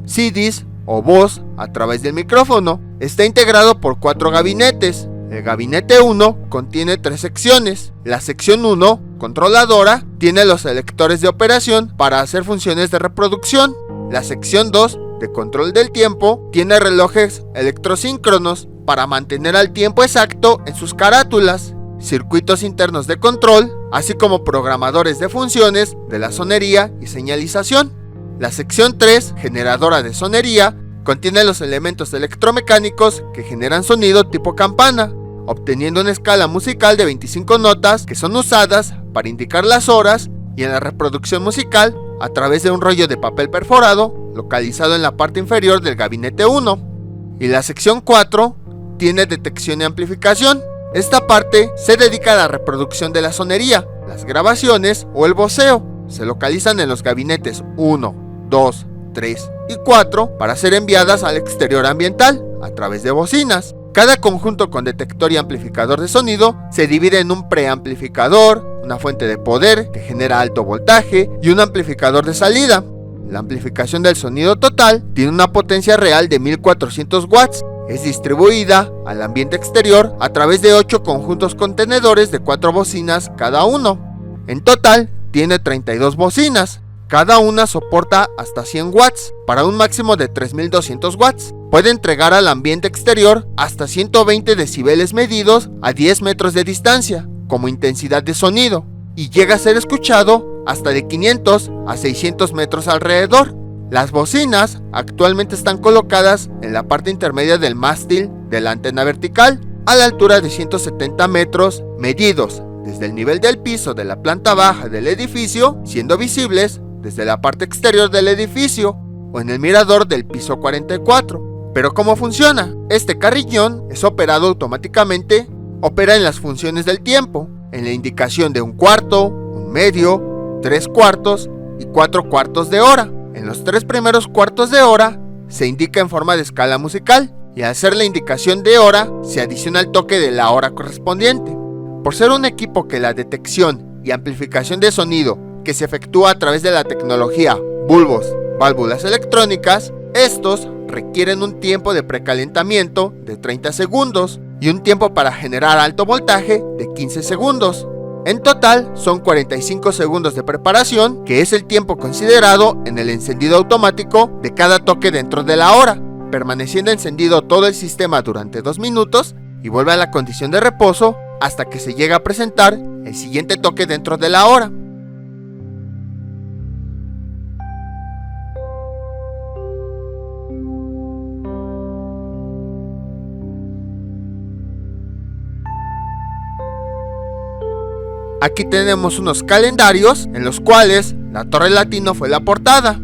CDs o voz a través del micrófono. Está integrado por 4 gabinetes. El gabinete 1 contiene 3 secciones. La sección 1, controladora, tiene los selectores de operación para hacer funciones de reproducción. La sección 2, de control del tiempo, tiene relojes electrosíncronos para mantener al tiempo exacto en sus carátulas, circuitos internos de control, así como programadores de funciones de la sonería y señalización. La sección 3, generadora de sonería, contiene los elementos electromecánicos que generan sonido tipo campana, obteniendo una escala musical de 25 notas que son usadas para indicar las horas y en la reproducción musical a través de un rollo de papel perforado localizado en la parte inferior del gabinete 1. Y la sección 4 tiene detección y amplificación. Esta parte se dedica a la reproducción de la sonería, las grabaciones o el voceo. Se localizan en los gabinetes 1, 2, 3 y 4 para ser enviadas al exterior ambiental a través de bocinas. Cada conjunto con detector y amplificador de sonido se divide en un preamplificador, una fuente de poder que genera alto voltaje y un amplificador de salida. La amplificación del sonido total tiene una potencia real de 1400 watts. Es distribuida al ambiente exterior a través de 8 conjuntos contenedores de 4 bocinas cada uno. En total tiene 32 bocinas. Cada una soporta hasta 100 watts para un máximo de 3200 watts. Puede entregar al ambiente exterior hasta 120 decibeles medidos a 10 metros de distancia como intensidad de sonido y llega a ser escuchado hasta de 500 a 600 metros alrededor. Las bocinas actualmente están colocadas en la parte intermedia del mástil de la antena vertical a la altura de 170 metros medidos desde el nivel del piso de la planta baja del edificio, siendo visibles desde la parte exterior del edificio o en el mirador del piso 44. Pero ¿cómo funciona? Este carrillón es operado automáticamente, opera en las funciones del tiempo. en la indicación de un cuarto, un medio, 3 cuartos y 4 cuartos de hora. En los 3 primeros cuartos de hora se indica en forma de escala musical y al hacer la indicación de hora se adiciona el toque de la hora correspondiente. Por ser un equipo que la detección y amplificación de sonido que se efectúa a través de la tecnología bulbos, válvulas electrónicas, estos requieren un tiempo de precalentamiento de 30 segundos y un tiempo para generar alto voltaje de 15 segundos. En total son 45 segundos de preparación, que es el tiempo considerado en el encendido automático de cada toque dentro de la hora, permaneciendo encendido todo el sistema durante 2 minutos y vuelve a la condición de reposo hasta que se llega a presentar el siguiente toque dentro de la hora. Aquí tenemos unos calendarios en los cuales la Torre Latino fue la portada.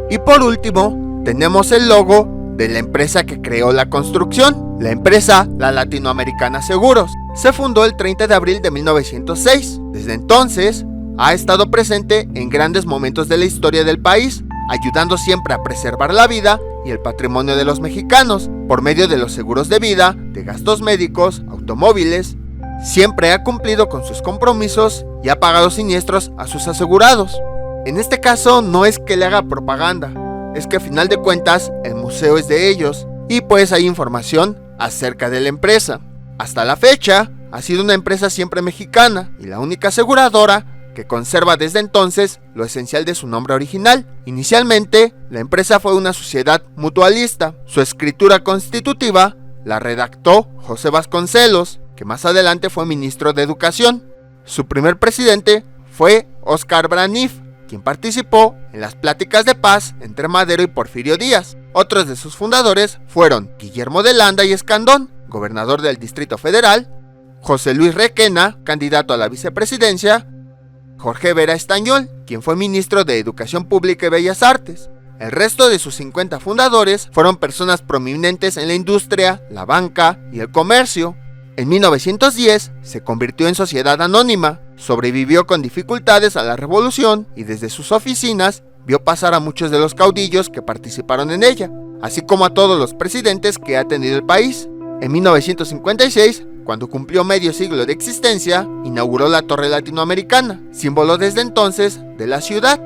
Y por último, tenemos el logo de la empresa que creó la construcción, la empresa La Latinoamericana Seguros. Se fundó el 30 de abril de 1906. Desde entonces, ha estado presente en grandes momentos de la historia del país, ayudando siempre a preservar la vida y el patrimonio de los mexicanos, por medio de los seguros de vida, de gastos médicos, automóviles. Siempre ha cumplido con sus compromisos y ha pagado siniestros a sus asegurados. En este caso no es que le haga propaganda, es que a final de cuentas el museo es de ellos y pues hay información acerca de la empresa. Hasta la fecha ha sido una empresa siempre mexicana y la única aseguradora que conserva desde entonces lo esencial de su nombre original. Inicialmente la empresa fue una sociedad mutualista. Su escritura constitutiva la redactó José Vasconcelos, que más adelante fue ministro de Educación. Su primer presidente fue Óscar Braniff, quien participó en las pláticas de paz entre Madero y Porfirio Díaz. Otros de sus fundadores fueron Guillermo de Landa y Escandón, gobernador del Distrito Federal, José Luis Requena, candidato a la vicepresidencia, Jorge Vera Estañol, quien fue ministro de Educación Pública y Bellas Artes. El resto de sus 50 fundadores fueron personas prominentes en la industria, la banca y el comercio. En 1910 se convirtió en sociedad anónima, sobrevivió con dificultades a la revolución y desde sus oficinas vio pasar a muchos de los caudillos que participaron en ella, así como a todos los presidentes que ha tenido el país. En 1956, cuando cumplió medio siglo de existencia, inauguró la Torre Latinoamericana, símbolo desde entonces de la ciudad.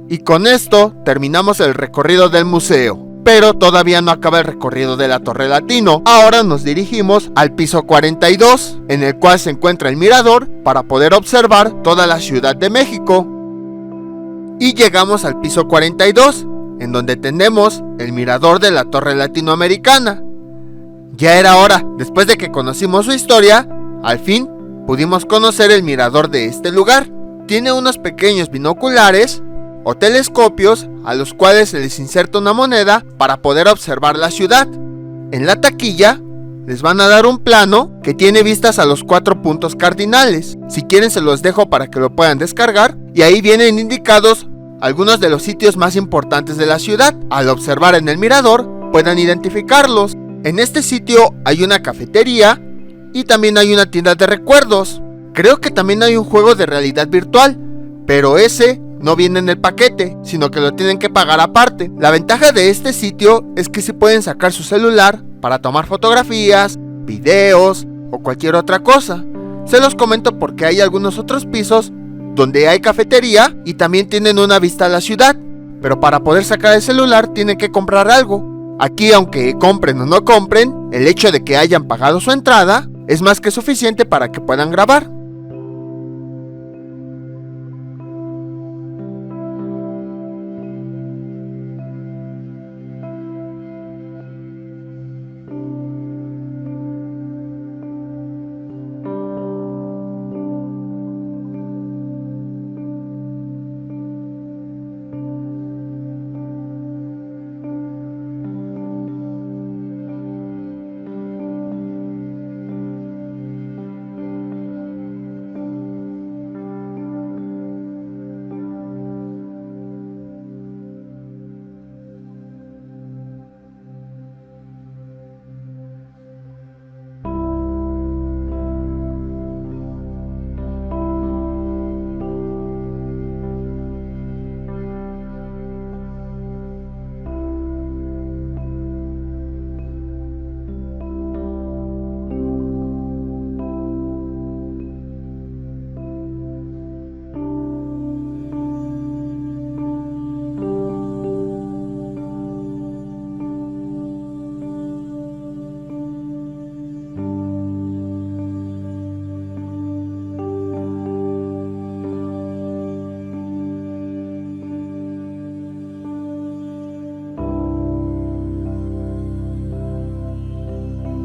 Y con esto terminamos el recorrido del museo. Pero todavía no acaba el recorrido de la Torre Latino. Ahora nos dirigimos al piso 42, en el cual se encuentra el mirador para poder observar toda la Ciudad de México. Y llegamos al piso 42, en donde tenemos el mirador de la Torre Latinoamericana. Ya era hora, después de que conocimos su historia, al fin pudimos conocer el mirador de este lugar. Tiene unos pequeños binoculares o telescopios a los cuales se les inserta una moneda para poder observar la ciudad. En la taquilla les van a dar un plano que tiene vistas a los 4 puntos cardinales. Si quieren se los dejo para que lo puedan descargar y ahí vienen indicados algunos de los sitios más importantes de la ciudad. Al observar en el mirador puedan identificarlos. En este sitio hay una cafetería y también hay una tienda de recuerdos. Creo que también hay un juego de realidad virtual, pero ese no viene en el paquete, sino que lo tienen que pagar aparte. La ventaja de este sitio es que sí pueden sacar su celular para tomar fotografías, videos o cualquier otra cosa. Se los comento porque hay algunos otros pisos donde hay cafetería y también tienen una vista a la ciudad, pero para poder sacar el celular tienen que comprar algo. Aquí, aunque compren o no compren, el hecho de que hayan pagado su entrada es más que suficiente para que puedan grabar.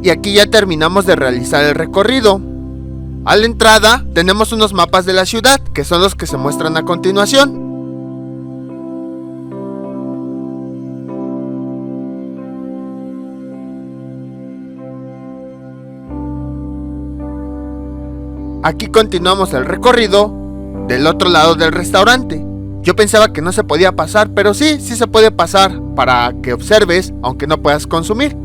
Y aquí ya terminamos de realizar el recorrido. A la entrada tenemos unos mapas de la ciudad, que son los que se muestran a continuación. Aquí continuamos el recorrido del otro lado del restaurante. Yo pensaba que no se podía pasar, pero sí se puede pasar para que observes, aunque no puedas consumir.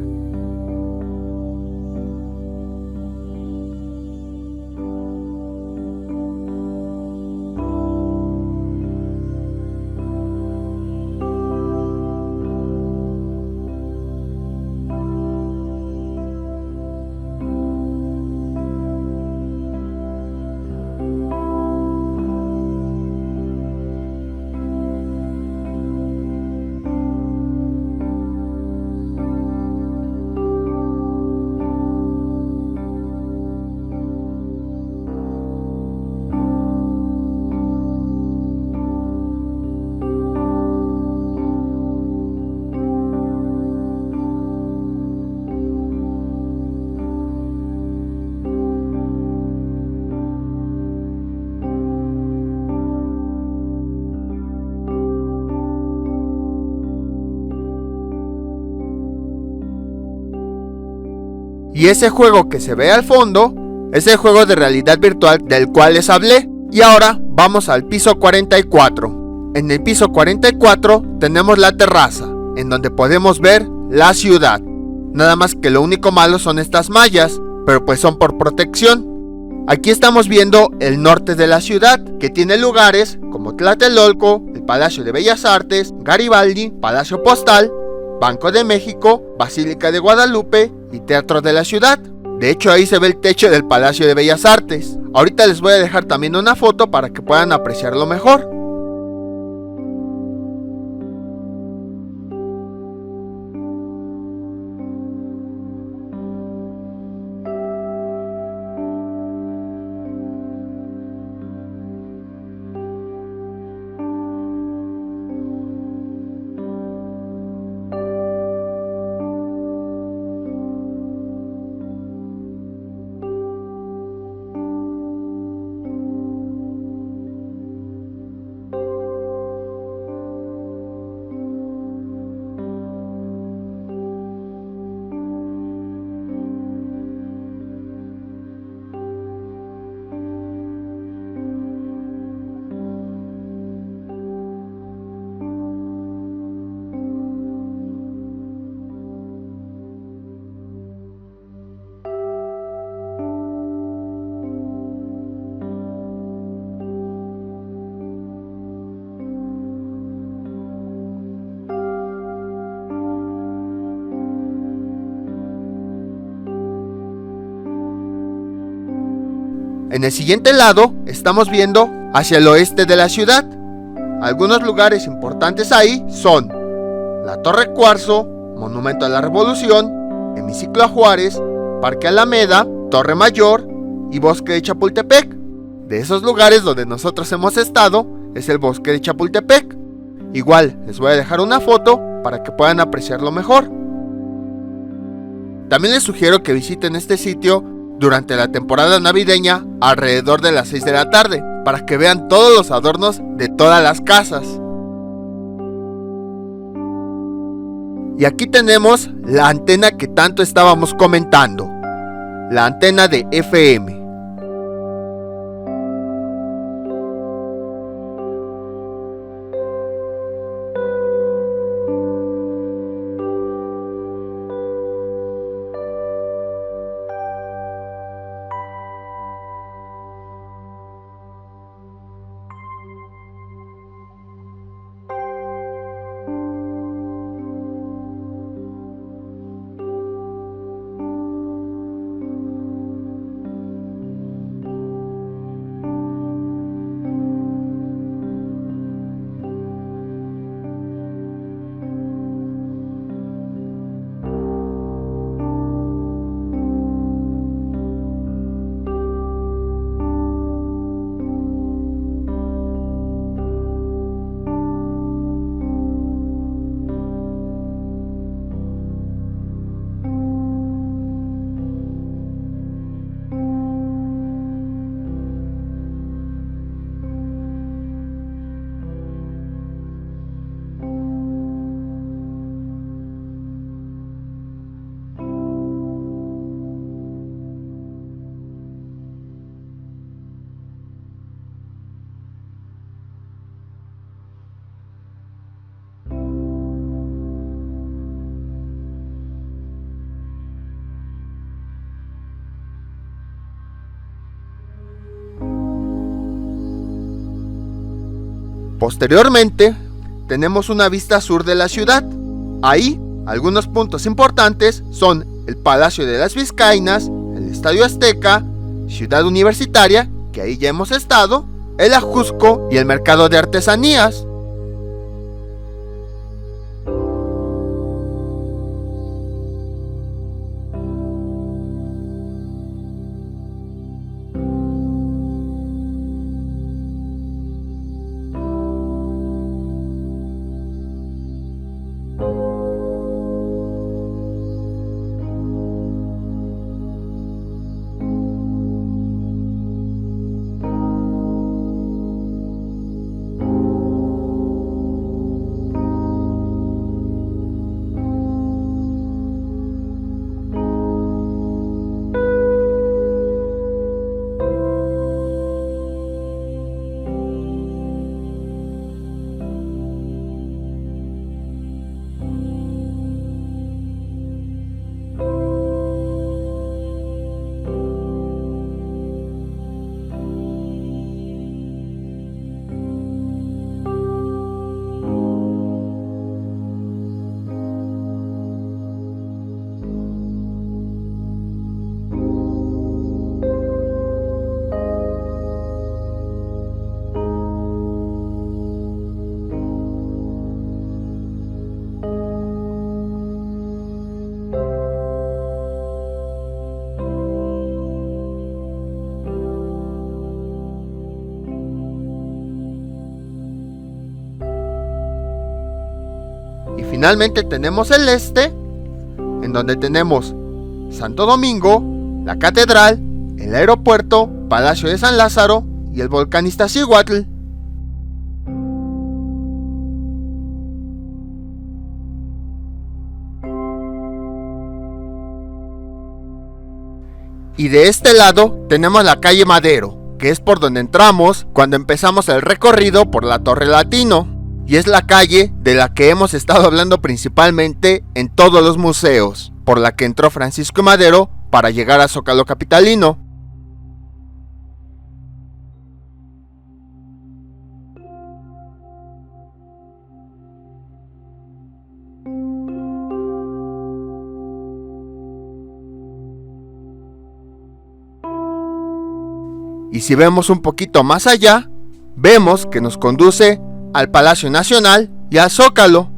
Y ese juego que se ve al fondo es el juego de realidad virtual del cual les hablé. Y ahora vamos al piso 44. En el piso 44 tenemos la terraza, en donde podemos ver la ciudad. Nada más que lo único malo son estas mallas, pero pues son por protección. Aquí estamos viendo el norte de la ciudad, que tiene lugares como Tlatelolco, el Palacio de Bellas Artes, Garibaldi, Palacio Postal, Banco de México, Basílica de Guadalupe y Teatro de la Ciudad. De hecho, ahí se ve el techo del Palacio de Bellas Artes. Ahorita les voy a dejar también una foto para que puedan apreciarlo mejor. En el siguiente lado estamos viendo hacia el oeste de la ciudad. Algunos lugares importantes ahí son la Torre Cuarzo, Monumento a la Revolución, Hemiciclo a Juárez, Parque Alameda, Torre Mayor y Bosque de Chapultepec. De esos lugares donde nosotros hemos estado es el Bosque de Chapultepec. Igual les voy a dejar una foto para que puedan apreciarlo mejor. También les sugiero que visiten este sitio durante la temporada navideña alrededor de las 6 de la tarde para que vean todos los adornos de todas las casas. Y aquí tenemos la antena que tanto estábamos comentando, la antena de FM. Posteriormente, tenemos una vista sur de la ciudad. Ahí, algunos puntos importantes son el Palacio de las Vizcaínas, el Estadio Azteca, Ciudad Universitaria, que ahí ya hemos estado, el Ajusco y el Mercado de Artesanías. Y finalmente tenemos el este, en donde tenemos Santo Domingo, la Catedral, el aeropuerto, Palacio de San Lázaro y el volcán Iztaccíhuatl. Y de este lado tenemos la calle Madero, que es por donde entramos cuando empezamos el recorrido por la Torre Latino. Y es la calle de la que hemos estado hablando principalmente en todos los museos, por la que entró Francisco I. Madero para llegar a Zócalo capitalino. Y si vemos un poquito más allá, vemos que nos conduce al Palacio Nacional y al Zócalo.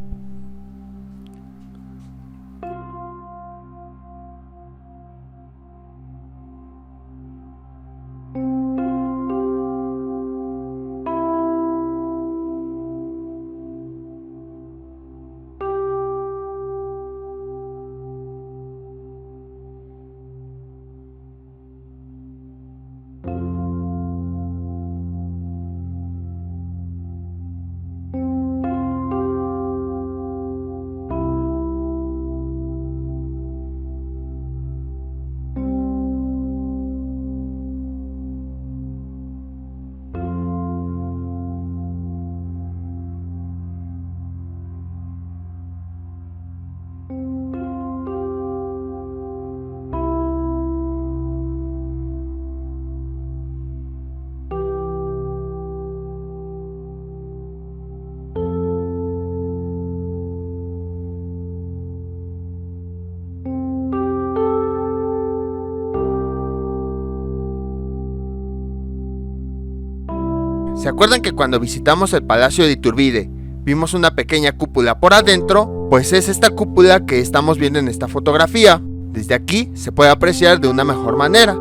¿Se acuerdan que cuando visitamos el Palacio de Iturbide vimos una pequeña cúpula por adentro? Pues es esta cúpula que estamos viendo en esta fotografía. Desde aquí se puede apreciar de una mejor manera.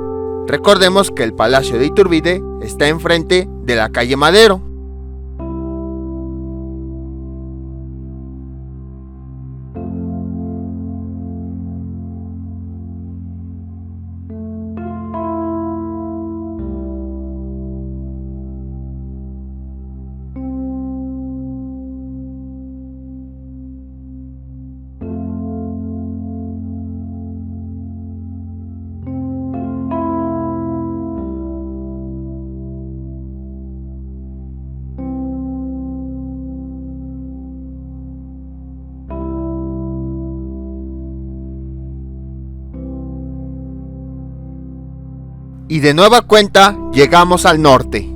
Recordemos que el Palacio de Iturbide está enfrente de la calle Madero. Y de nueva cuenta llegamos al norte.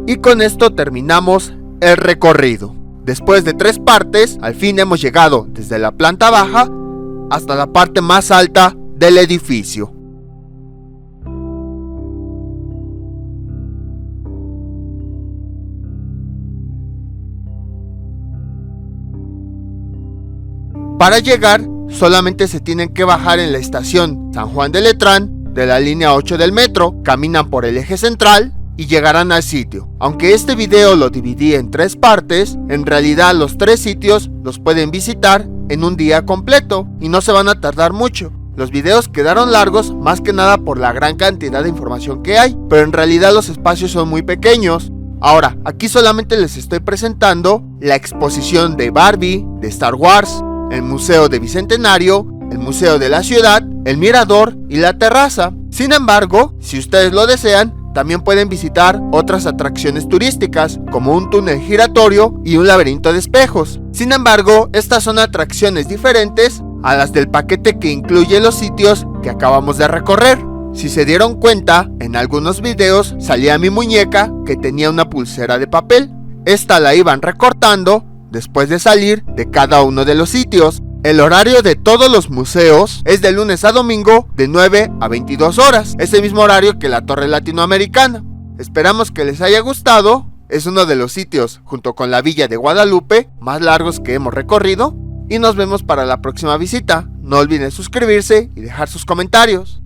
Y con esto terminamos el recorrido. Después de 3 partes, al fin hemos llegado desde la planta baja hasta la parte más alta del edificio. Para llegar, solamente se tienen que bajar en la estación San Juan de Letrán de la línea 8 del metro, caminan por el eje central y llegarán al sitio. Aunque este video lo dividí en 3 partes, en realidad los 3 sitios los pueden visitar en un día completo y no se van a tardar mucho. Los videos quedaron largos más que nada por la gran cantidad de información que hay, pero en realidad los espacios son muy pequeños. Ahora, aquí solamente les estoy presentando la exposición de Barbie, de Star Wars, el Museo de Bicentenario, el Museo de la Ciudad, el Mirador y la terraza. Sin embargo, si ustedes lo desean, también pueden visitar otras atracciones turísticas, como un túnel giratorio y un laberinto de espejos. Sin embargo, estas son atracciones diferentes a las del paquete que incluye los sitios que acabamos de recorrer. Si se dieron cuenta, en algunos videos salía mi muñeca que tenía una pulsera de papel. Esta la iban recortando después de salir de cada uno de los sitios. El horario de todos los museos es de lunes a domingo de 9 a 22 horas, ese mismo horario que la Torre Latinoamericana. Esperamos que les haya gustado. Es uno de los sitios, junto con la Villa de Guadalupe, más largos que hemos recorrido. Y nos vemos para la próxima visita. No olviden suscribirse y dejar sus comentarios.